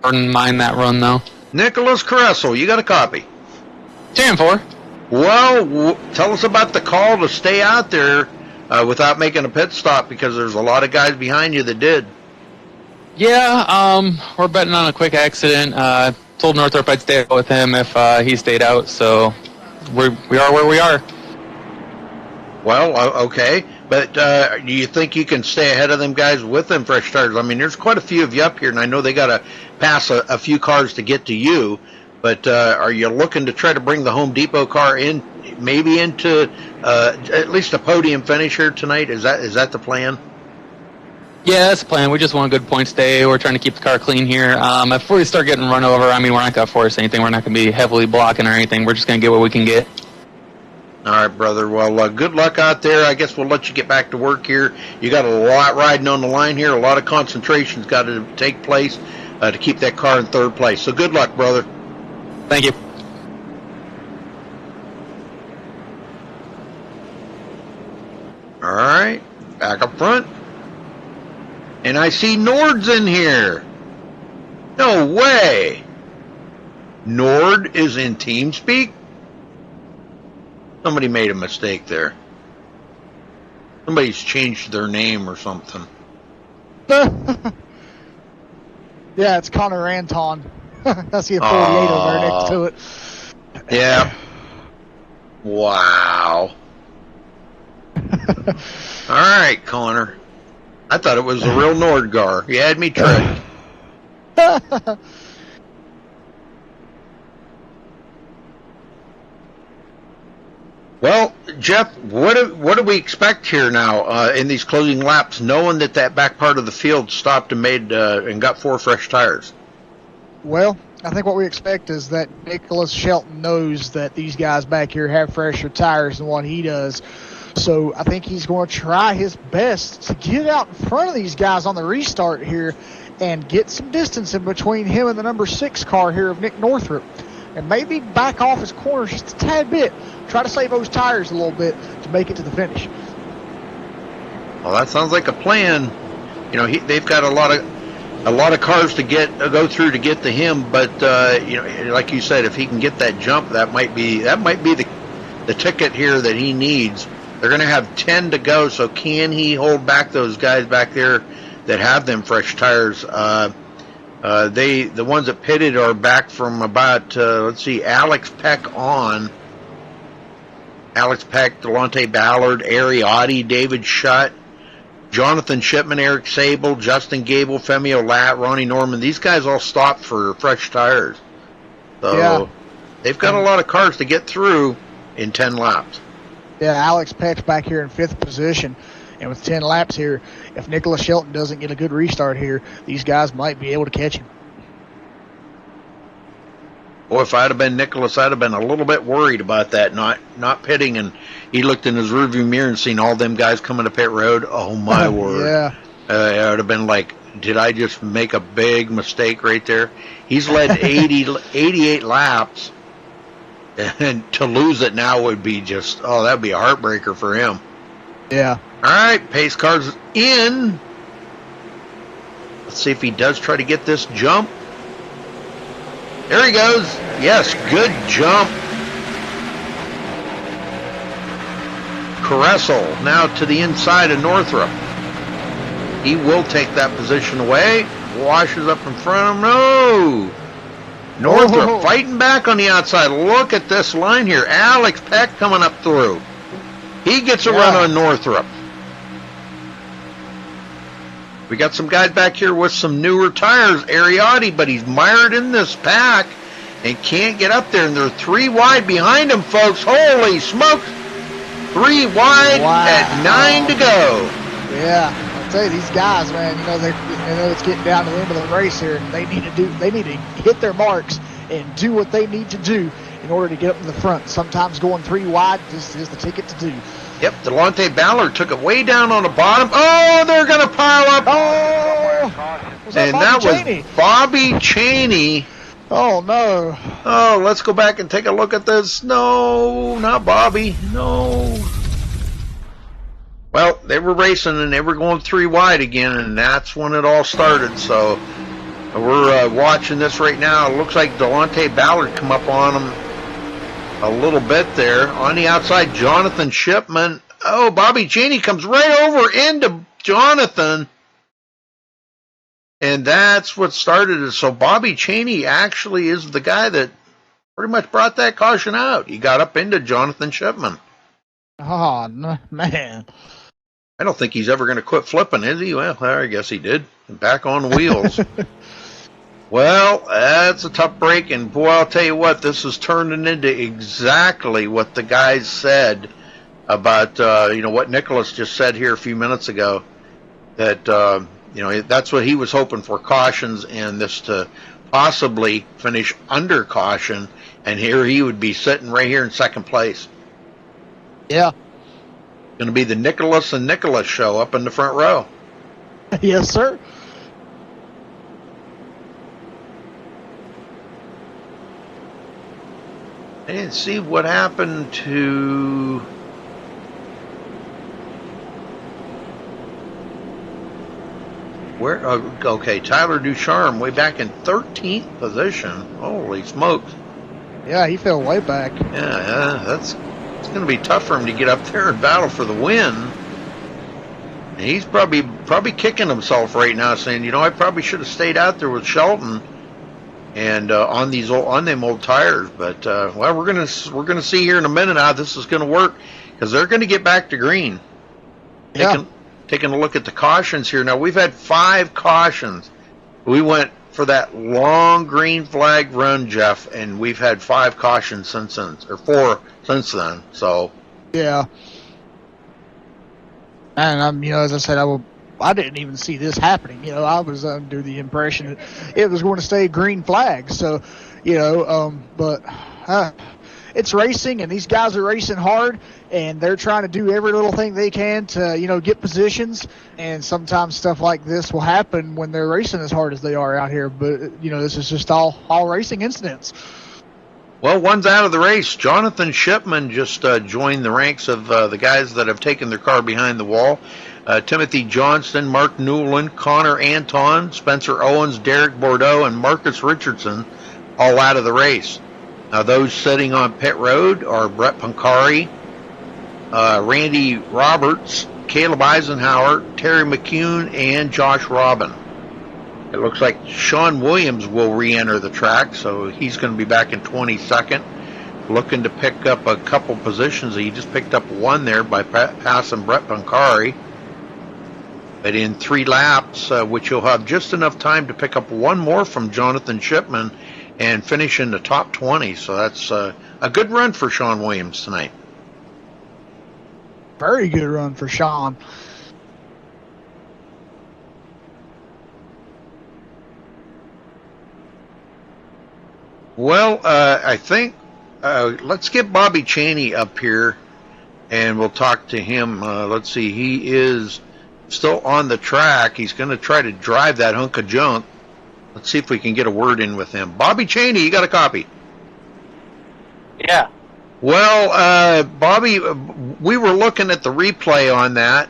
Wouldn't mind that run, though. Nicholas Caressel, you got a copy? 10-4. Well, tell us about the call to stay out there without making a pit stop because there's a lot of guys behind you that did. Yeah, we're betting on a quick accident. Told Northrop I'd stay out with him if he stayed out, so we are where we are. Well, okay, but do you think you can stay ahead of them guys with them fresh tires? I mean, there's quite a few of you up here, and I know they got to pass a few cars to get to you, but are you looking to try to bring the Home Depot car in, maybe into at least a podium finish here tonight? Is that the plan? Yeah, that's the plan. We just want a good point stay. We're trying to keep the car clean here. If we start getting run over, I mean, we're not going to force anything. We're not going to be heavily blocking or anything. We're just going to get what we can get. All right, brother. Well, good luck out there. I guess we'll let you get back to work here. You got a lot riding on the line here. A lot of concentration's got to take place to keep that car in third place. So good luck, brother. Thank you. All right, back up front. And I see Nord's in here. No way. Nord is in TeamSpeak? Somebody made a mistake there. Somebody's changed their name or something. Yeah, it's Connor Anton. I see a 48 over there next to it. Yeah. Wow. All right, Connor. I thought it was a real Nordgar. You had me tricked. Well, Jeff, what do we expect here now in these closing laps, knowing that back part of the field stopped and made and got 4 fresh tires? Well, I think what we expect is that Nicholas Shelton knows that these guys back here have fresher tires than what he does. So I think he's going to try his best to get out in front of these guys on the restart here and get some distance in between him and the number 6 car here of Nick Northrup. And maybe back off his corners just a tad bit. Try to save those tires a little bit to make it to the finish. Well, that sounds like a plan. You know, they've got a lot of cars to go through to get to him. But you know, like you said, if he can get that jump, that might be the ticket here that he needs. They're going to have 10 to go. So can he hold back those guys back there that have them fresh tires? The ones that pitted are back from about Alex Peck on. Alex Peck, Delonte Ballard, Ariotti, David Schutt, Jonathan Shipman, Eric Sable, Justin Gable, Femio Latt, Ronnie Norman. These guys all stopped for fresh tires. So they've got a lot of cars to get through in 10 laps. Yeah, Alex Peck's back here in 5th position. And with 10 laps here, if Nicholas Shelton doesn't get a good restart here, these guys might be able to catch him. Boy, if I'd have been Nicholas, I'd have been a little bit worried about that, not pitting. And he looked in his rearview mirror and seen all them guys coming to pit road. Oh, my word. Yeah. I would have been like, did I just make a big mistake right there? He's led 88 laps. And to lose it now would be just, that'd be a heartbreaker for him. Yeah. All right, pace car's in. Let's see if he does try to get this jump. There he goes. Yes, good jump. Caressel now to the inside of Northrup. He will take that position away. Washes up in front of him. No. Northrup fighting back on the outside. Look at this line here. Alex Peck coming up through. He gets a run on Northrup. We got some guys back here with some newer tires. Ariotti, but he's mired in this pack and can't get up there. And they're 3 wide behind him, folks. Holy smokes. 3 wide at 9 to go. Yeah, I'll tell you, these guys, man, you know it's getting down to the end of the race here. And they need to hit their marks and do what they need to do in order to get up in the front. Sometimes going 3 wide is the ticket to do. Yep, Delonte Ballard took it way down on the bottom. Oh, they're going to pile up. Oh, that was Bobby Chaney. Oh, no. Oh, let's go back and take a look at this. No, not Bobby. No. Well, they were racing and they were going 3 wide again, and that's when it all started. So we're watching this right now. It looks like Delonte Ballard come up on him a little bit there. On the outside, Jonathan Shipman. Oh, Bobby Cheney comes right over into Jonathan. And that's what started it. So Bobby Cheney actually is the guy that pretty much brought that caution out. He got up into Jonathan Shipman. Oh, no, man. I don't think he's ever going to quit flipping, is he? Well, I guess he did. Back on wheels. Well, that's a tough break, and boy, I'll tell you what, this is turning into exactly what the guys said about, what Nicholas just said here a few minutes ago, that, that's what he was hoping for, cautions, and this to possibly finish under caution, and here he would be sitting right here in second place. Yeah. Going to be the Nicholas and Nicholas show up in the front row. Yes, sir. I didn't see what happened to where. Okay, Tyler Ducharme way back in 13th position. Holy smokes! Yeah, he fell way back. Yeah, it's going to be tough for him to get up there and battle for the win. He's probably kicking himself right now, saying, I probably should have stayed out there with Shelton and on them old tires. But we're gonna see here in a minute how this is going to work, because they're going to get back to green. Yeah. Taking a look at the cautions here. Now we've had 5 cautions. We went for that long green flag run, Jeff, and we've had 5 cautions since then, or 4 since then. So Yeah. And as I said, I didn't even see this happening. I was under the impression it was going to stay green flag. So, but it's racing, and these guys are racing hard, and they're trying to do every little thing they can to, get positions. And sometimes stuff like this will happen when they're racing as hard as they are out here. But, this is just all racing incidents. Well, one's out of the race. Jonathan Shipman just joined the ranks of the guys that have taken their car behind the wall. Timothy Johnston, Mark Newland, Connor Anton, Spencer Owens, Derek Bordeaux, and Marcus Richardson all out of the race. Now, those sitting on pit road are Brett Pancari, Randy Roberts, Caleb Eisenhower, Terry McCune, and Josh Robin. It looks like Sean Williams will re-enter the track, so he's going to be back in 22nd, looking to pick up a couple positions. He just picked up one there by passing Brett Pancari. But in 3 laps, which you'll have just enough time to pick up one more from Jonathan Shipman and finish in the top 20. So that's a good run for Sean Williams tonight. Very good run for Sean. Well, I think let's get Bobby Chaney up here, and we'll talk to him. Let's see, he is still on the track. He's going to try to drive that hunk of junk. Let's see if we can get a word in with him. Bobby Chaney, you got a copy? Yeah. Well, Bobby, we were looking at the replay on that,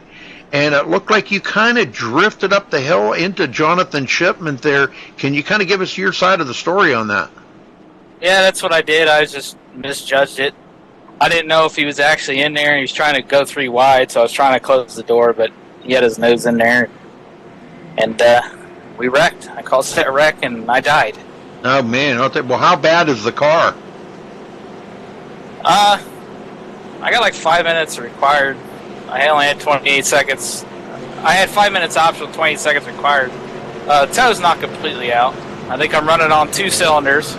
and it looked like you kind of drifted up the hill into Jonathan Shipman there. Can you kind of give us your side of the story on that? Yeah, that's what I did. I just misjudged it. I didn't know if he was actually in there, and he was trying to go 3 wide, so I was trying to close the door, but he had his nose in there, and we wrecked. I caused that wreck, and I died. Oh, man. Well, how bad is the car? I got like 5 minutes required. I only had 28 seconds. I had 5 minutes optional, 28 seconds required. Toe's not completely out. I think I'm running on 2 cylinders.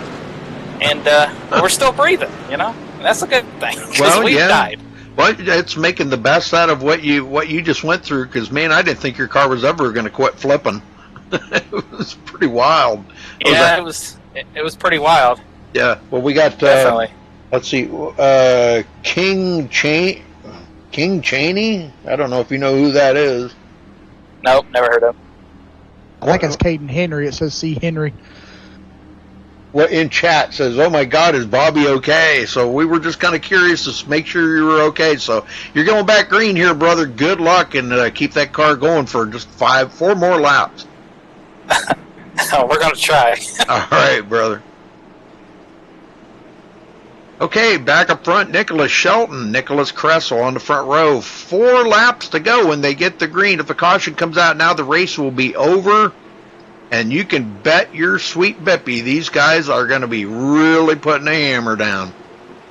And we're still breathing, And that's a good thing, because we died. Well, it's making the best out of what you just went through, because, man, I didn't think your car was ever going to quit flipping. It was pretty wild. Yeah, it was pretty wild. Yeah, well, we got, definitely. Let's see, King Chaney? I don't know if you know who that is. Nope, never heard of him. I think it's Caden Henry. It says C. Henry. Well, in chat says, "Oh my God, is Bobby okay?" So we were just kind of curious to make sure you were okay. So you're going back green here, brother. Good luck, and keep that car going for just 4 more laps. We're going to try. All right, brother. Okay, back up front, Nicholas Shelton, Nicholas Kressel on the front row. 4 laps to go when they get the green. If the caution comes out now, the race will be over. And you can bet your sweet Bippy these guys are going to be really putting a hammer down.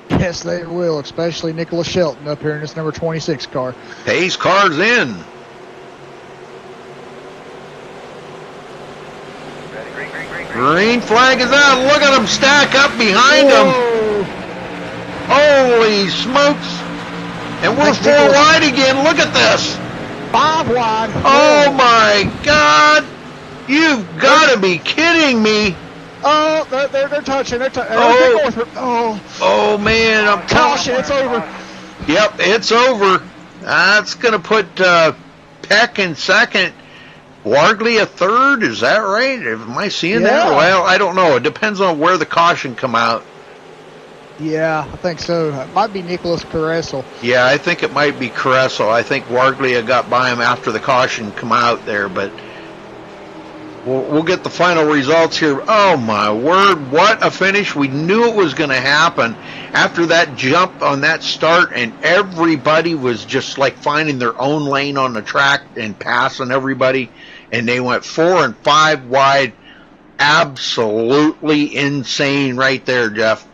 Yes, they will, especially Nicholas Shelton up here in this number 26 car. Pace car's in. Green flag is out. Look at them stack up behind them. Holy smokes. And we're 4 wide again. Look at this. 5 wide. Oh, my God. You've got to be kidding me. Oh, they're touching. Oh, man. I'm caution. It's over. Yep, it's over. That's going to put Peck in second. Wargley a third. Is that right? Am I seeing that? Well, I don't know. It depends on where the caution come out. Yeah, I think so. It might be Nicholas Caressel. Yeah, I think it might be Caressel. I think Wargley got by him after the caution come out there, but we'll get the final results here. Oh, my word. What a finish. We knew it was going to happen after that jump on that start, and everybody was just like finding their own lane on the track and passing everybody, and they went 4 and 5 wide. Absolutely insane right there, Jeff.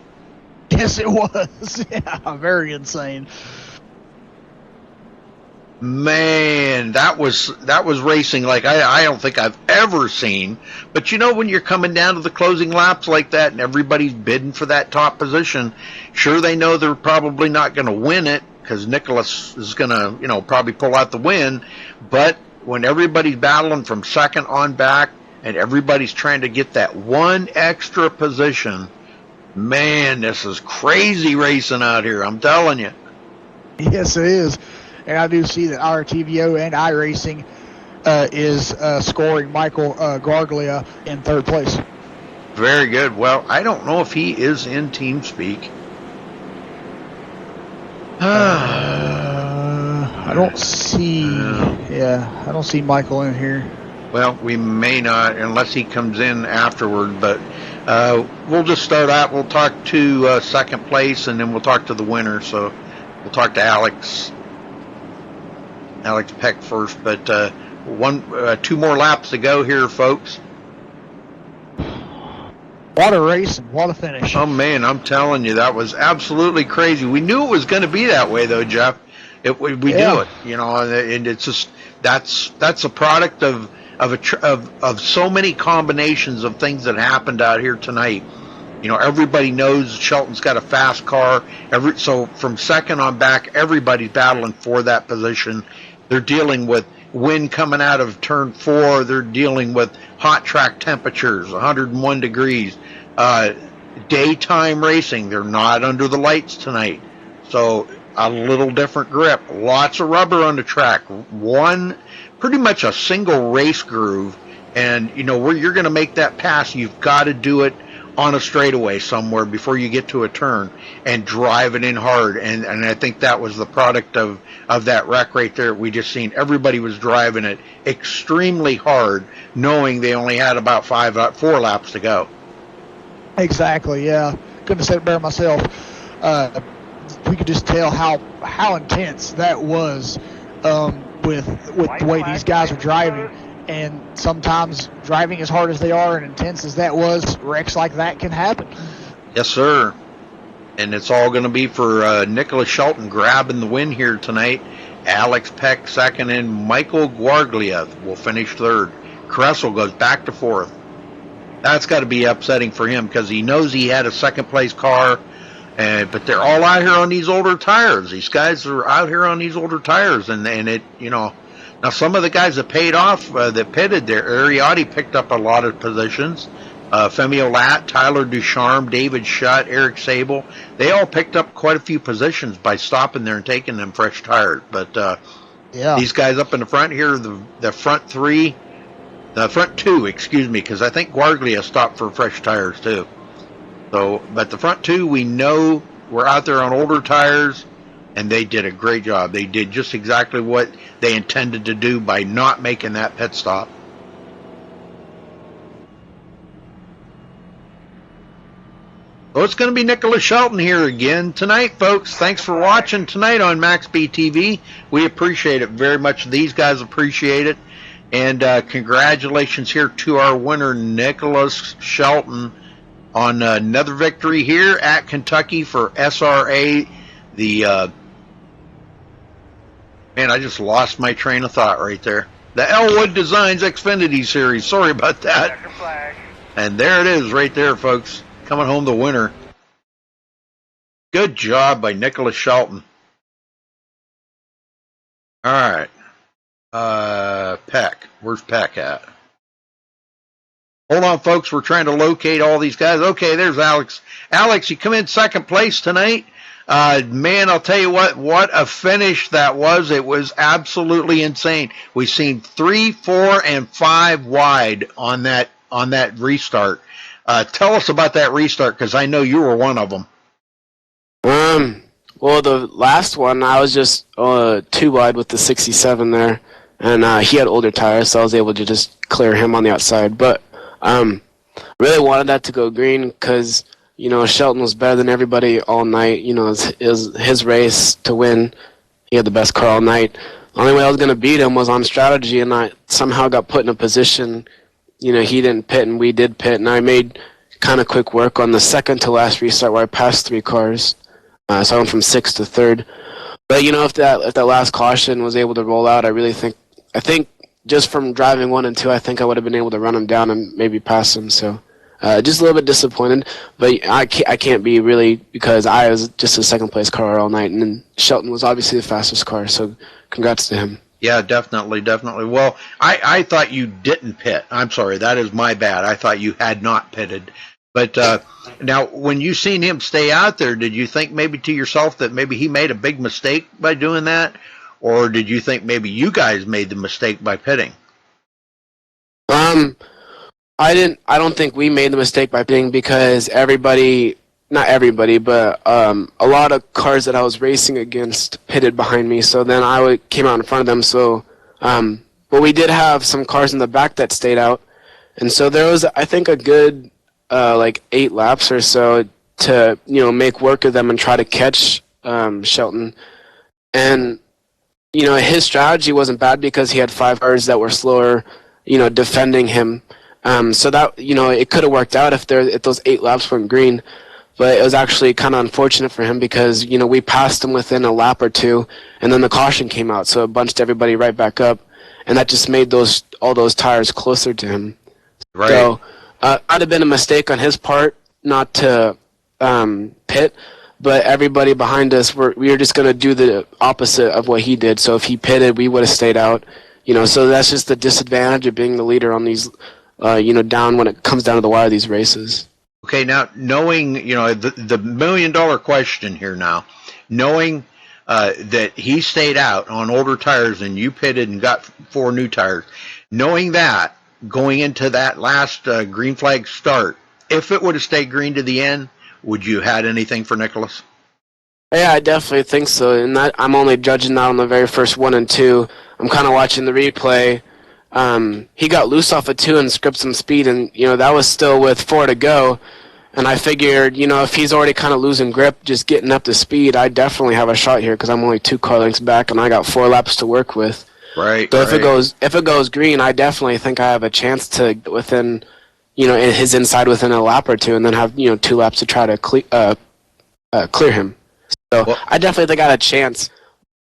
Yes, it was. Yeah, very insane. Man, that was racing like I don't think I've ever seen. But when you're coming down to the closing laps like that and everybody's bidding for that top position, sure they know they're probably not going to win it, because Nicholas is going to, probably pull out the win. But when everybody's battling from second on back and everybody's trying to get that one extra position, man, this is crazy racing out here. I'm telling you. Yes, it is. And I do see that RTVO and iRacing is scoring Michael Garglia in third place. Very good. Well, I don't know if he is in TeamSpeak. I don't see. I don't see Michael in here. Well, we may not unless he comes in afterward. But we'll just start out. We'll talk to second place, and then we'll talk to the winner. So we'll talk to Alex Peck first. But two more laps to go here, folks. What a race and what a finish. Oh, man, I'm telling you, that was absolutely crazy. We knew it was going to be that way, though, Jeff. We knew it, and it's just that's a product of so many combinations of things that happened out here tonight. Everybody knows Shelton's got a fast car. So from second on back, everybody's battling for that position. They're dealing with wind coming out of turn 4. They're dealing with hot track temperatures, 101 degrees. Daytime racing, they're not under the lights tonight. So a little different grip. Lots of rubber on the track. Pretty much a single race groove. And, where you're going to make that pass, you've got to do it on a straightaway somewhere before you get to a turn and drive it in hard. And I think that was the product of that wreck right there. We just seen everybody was driving it extremely hard, knowing they only had about 4 laps to go. Exactly, yeah. Couldn't have said it better myself. We could just tell how intense that was with the way these guys are driving. And sometimes driving as hard as they are and intense as that was, wrecks like that can happen. Yes, sir. And it's all going to be for Nicholas Shelton grabbing the win here tonight. Alex Peck second, and Michael Guarglia will finish third. Kressel goes back to fourth. That's got to be upsetting for him because he knows he had a second place car, but they're all out here on these older tires. These guys are out here on these older tires, and it, Now, some of the guys that paid off, that pitted there, Ariotti picked up a lot of positions. Femi Olat, Tyler Ducharme, David Shutt, Eric Sable, they all picked up quite a few positions by stopping there and taking them fresh tires. But these guys up in the front here, the front two, excuse me, because I think Guarglia stopped for fresh tires too. So, but the front two, we know we're out there on older tires, and they did a great job. They did just exactly what they intended to do by not making that pit stop. Well, it's going to be Nicholas Shelton here again tonight, folks. Thanks for watching tonight on MaxSpeedTV. We appreciate it very much. These guys appreciate it. And congratulations here to our winner, Nicholas Shelton, on another victory here at Kentucky for SRA. Man, I just lost my train of thought right there. The Elwood Designs Xfinity Series. Sorry about that. And there it is right there, folks. Coming home the winner. Good job by Nicholas Shelton. All right. Peck. Where's Peck at? Hold on, folks. We're trying to locate all these guys. Okay, there's Alex. Alex, you come in second place tonight. Man, I'll tell you what a finish that was. It was absolutely insane. We've seen 3, 4, and 5 wide on that restart. Tell us about that restart, because I know you were one of them. Well, the last one, I was just 2 wide with the 67 there, and he had older tires, so I was able to just clear him on the outside. But really wanted that to go green because, Shelton was better than everybody all night. It was his race to win. He had the best car all night. The only way I was going to beat him was on strategy, and I somehow got put in a position. He didn't pit and we did pit, and I made kind of quick work on the second to last restart where I passed 3 cars. So I went from 6th to 3rd. But if that last caution was able to roll out, I think just from driving 1 and 2, I think I would have been able to run him down and maybe pass him. So Just a little bit disappointed, but I can't be really, because I was just a second place car all night, and then Shelton was obviously the fastest car, so congrats to him. Yeah, definitely. Well, I thought you didn't pit. I'm sorry, that is my bad. I thought you had not pitted. But now, when you seen him stay out there, did you think maybe to yourself that maybe he made a big mistake by doing that? Or did you think maybe you guys made the mistake by pitting? I don't think we made the mistake by pitting, because not everybody, but a lot of cars that I was racing against pitted behind me, so then I came out in front of them. So, but we did have some cars in the back that stayed out, and so there was, I think, a good like 8 laps or so to make work of them and try to catch Shelton. And his strategy wasn't bad, because he had 5 cars that were slower, defending him. So that it could have worked out if those 8 laps weren't green. But it was actually kind of unfortunate for him, because we passed him within a lap or 2, and then the caution came out, so it bunched everybody right back up, and that just made all those tires closer to him. Right. So might have been a mistake on his part not to pit, but everybody behind us we were just going to do the opposite of what he did. So if he pitted, we would have stayed out. So that's just the disadvantage of being the leader on these, down when it comes down to the wire, these races. Okay, now knowing, the $1 million question here now, knowing that he stayed out on older tires and you pitted and got 4 new tires, knowing that, going into that last green flag start, if it would have stayed green to the end, would you have had anything for Nicholas? Yeah, I definitely think so. And that I'm only judging that on the very first 1 and 2. I'm kind of watching the replay. He got loose off of 2 and scripted some speed, and that was still with 4 to go. And I figured, if he's already kind of losing grip, just getting up to speed, I definitely have a shot here, because I'm only 2 car lengths back, and I got 4 laps to work with. Right. So right. if it goes green, I definitely think I have a chance to get within, his inside within a lap or 2, and then have 2 laps to try to clear him. So well, I definitely think I had a chance.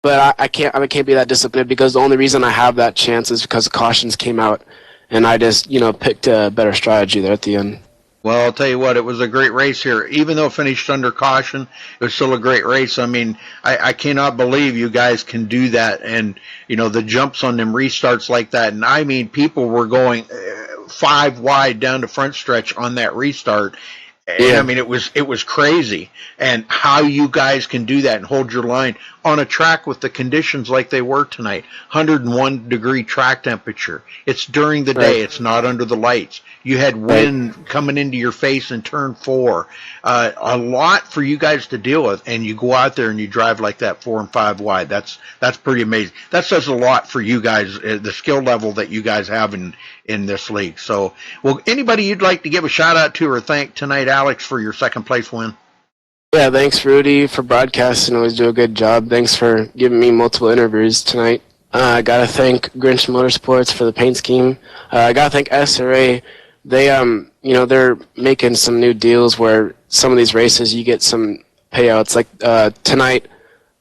But I can't be that disappointed, because the only reason I have that chance is because the cautions came out, and I just picked a better strategy there at the end. Well, I'll tell you what, it was a great race here. Even though it finished under caution, it was still a great race. I mean, I cannot believe you guys can do that, and the jumps on them restarts like that. And I mean, people were going 5 wide down the front stretch on that restart. And yeah. I mean, it was crazy. And how you guys can do that and hold your line on a track with the conditions like they were tonight. 101 degree track temperature. It's during the day. It's not under the lights. You had wind coming into your face in turn 4. A lot for you guys to deal with, and you go out there and you drive like that 4 and 5 wide. That's pretty amazing. That says a lot for you guys, the skill level that you guys have in this league. So, well, anybody you'd like to give a shout out to or thank tonight, Alex, for your second place win? Yeah, thanks, Rudy, for broadcasting. Always do a good job. Thanks for giving me multiple interviews tonight. I gotta thank Grinch Motorsports for the paint scheme. I gotta thank SRA. They, they're making some new deals where some of these races you get some payouts. Like tonight,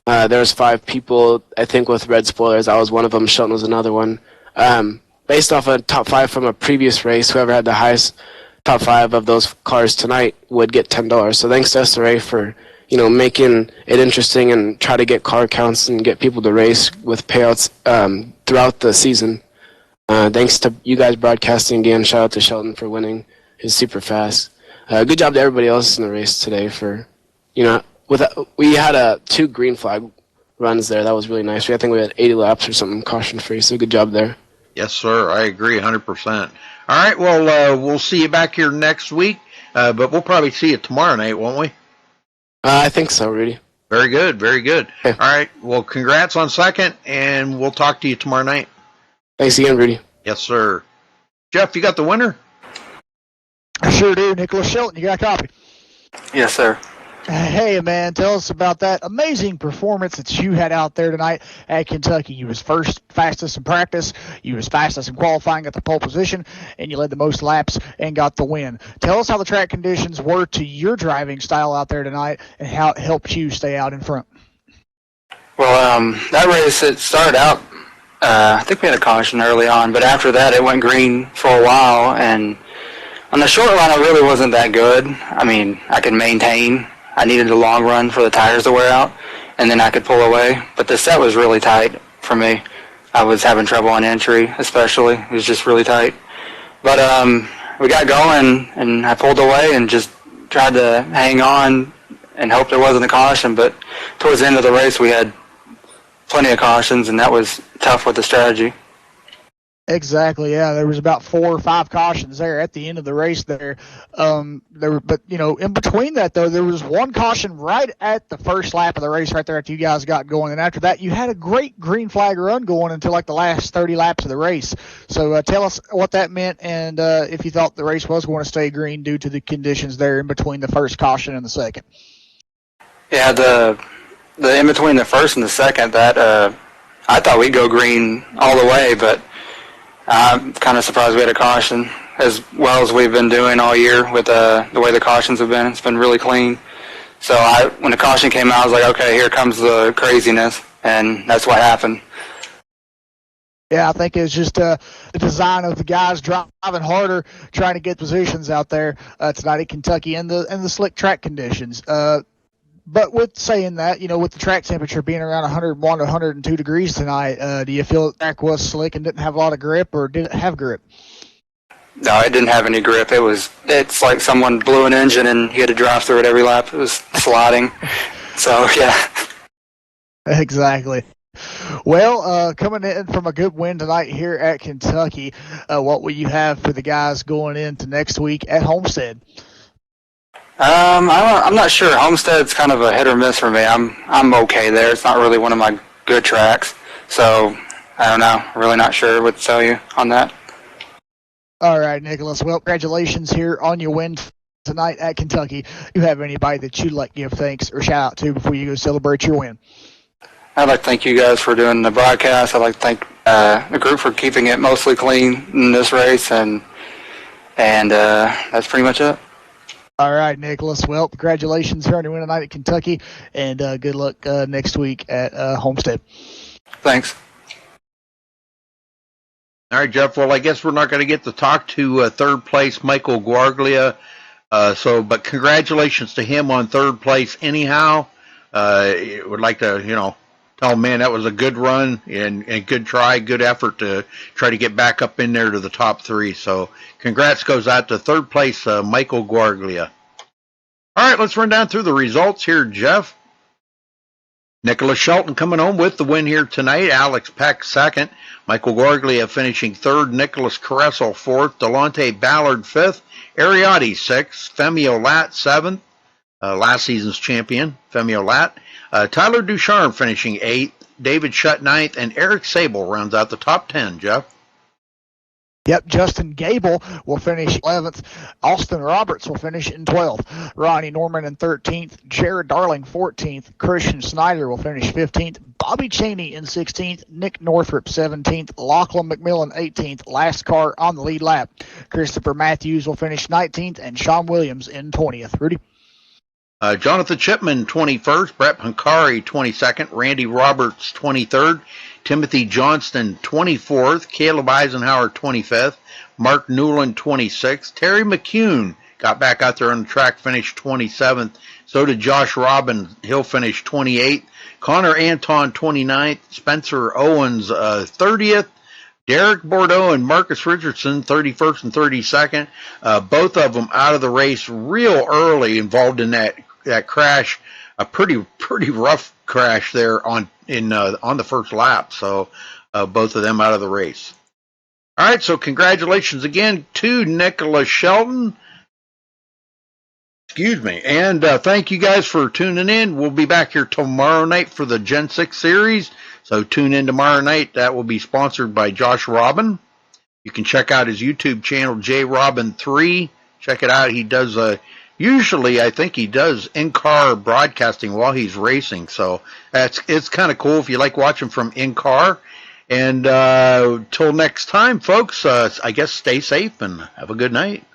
there was 5 people, I think, with red spoilers. I was one of them. Shelton was another one. Based off a top 5 from a previous race, whoever had the highest top 5 of those cars tonight would get $10. So thanks to SRA for making it interesting and try to get car counts and get people to race with payouts throughout the season. Thanks to you guys broadcasting again. Shout out to Shelton for winning. He's super fast. Good job to everybody else in the race today for, we had 2 green flag runs there. That was really nice. I think we had 80 laps or something caution free. So good job there. Yes, sir. I agree 100%. All right. Well, we'll see you back here next week, but we'll probably see you tomorrow night, won't we? I think so, Rudy. Very good. Very good. Okay. All right. Well, congrats on second, and we'll talk to you tomorrow night. Thanks again, Rudy. Yes, sir. Jeff, you got the winner? I sure do. Nicholas Shelton, you got a copy? Yes, sir. Hey, man, tell us about that amazing performance that you had out there tonight at Kentucky. You was fastest in practice, you was fastest in qualifying at the pole position, and you led the most laps and got the win. Tell us how the track conditions were to your driving style out there tonight and how it helped you stay out in front. Well, that race, it started out, I think we had a caution early on, but after that it went green for a while, and On the short run, I really wasn't that good. I mean, I could maintain. I needed a long run for the tires to wear out, and then I could pull away. But the set was really tight for me. I was having trouble on entry, especially. It was just really tight. But we got going, and I pulled away and just tried to hang on and hope there wasn't a caution. But towards the end of the race, we had plenty of cautions, and that was tough with the strategy. Exactly. Yeah, there was about 4 or 5 cautions there at the end of the race. But in between that though, there was one caution right at the first lap of the race, right there after you guys got going, and after that, you had a great green flag run going until like the last 30 laps of the race. So tell us what that meant, and if you thought the race was going to stay green due to the conditions there in between the first caution and the second. Yeah, the in between the first and the second, that I thought we'd go green all the way, but I'm kind of surprised we had a caution, as well as we've been doing all year with the way the cautions have been. It's been really clean. So when the caution came out, I was like, okay, here comes the craziness, and that's what happened. Yeah, I think it's just the design of the guys driving harder, trying to get positions out there tonight at Kentucky, and the slick track conditions. But with saying that, with the track temperature being around 101 to 102 degrees tonight, do you feel the track was slick and didn't have a lot of grip, or did it have grip? No, it didn't have any grip. It's like someone blew an engine and you had to drive through it every lap. It was sliding. So, yeah. Exactly. Well, coming in from a good win tonight here at Kentucky, what will you have for the guys going into next week at Homestead? I'm not sure. Homestead's kind of a hit or miss for me. I'm okay there. It's not really one of my good tracks. So, I don't know. Really not sure what to tell you on that. All right, Nicholas. Well, congratulations here on your win tonight at Kentucky. Do you have anybody that you'd like to give thanks or shout out to before you go celebrate your win? I'd like to thank you guys for doing the broadcast. I'd like to thank the group for keeping it mostly clean in this race, and that's pretty much it. All right, Nicholas. Well, congratulations here on your win tonight at Kentucky, and good luck next week at Homestead. Thanks. All right, Jeff. Well, I guess we're not going to get to talk to third place Michael Guarglia. But congratulations to him on third place anyhow. Would like to, tell him, man, that was a good run and good try, good effort to try to get back up in there to the top 3. So congrats goes out to third place Michael Guarglia. All right, let's run down through the results here, Jeff. Nicholas Shelton coming home with the win here tonight. Alex Peck second. Michael Guarglia finishing third. Nicholas Carresso fourth. Delonte Ballard fifth. Ariotti sixth. Femio Lat seventh. Last season's champion, Femio Lat. Tyler Ducharme finishing 8th, David Shutt 9th, and Eric Sable rounds out the top 10, Jeff. Yep, Justin Gable will finish 11th. Austin Roberts will finish in 12th. Ronnie Norman in 13th. Jared Darling 14th. Christian Snyder will finish 15th. Bobby Cheney in 16th. Nick Northrup 17th. Lachlan McMillan 18th. Last car on the lead lap. Christopher Matthews will finish 19th, and Sean Williams in 20th. Rudy? Jonathan Chipman, 21st. Brett Pancari, 22nd. Randy Roberts, 23rd. Timothy Johnston, 24th. Caleb Eisenhower, 25th. Mark Newland, 26th. Terry McCune got back out there on the track, finished 27th. So did Josh Robbins. He'll finish 28th. Connor Anton, 29th. Spencer Owens, 30th. Derek Bordeaux and Marcus Richardson, 31st and 32nd. Both of them out of the race real early, involved in that crash, a pretty rough crash there on the first lap. So both of them out of the race. All right, so congratulations again to Nicholas Shelton. Excuse me, and thank you guys for tuning in. We'll be back here tomorrow night for the Gen 6 series. So tune in tomorrow night. That will be sponsored by Josh Robin. You can check out his YouTube channel, JRobin3. Check it out. He does usually, I think he does in-car broadcasting while he's racing. So it's kind of cool if you like watching from in-car. And till next time, folks, I guess stay safe and have a good night.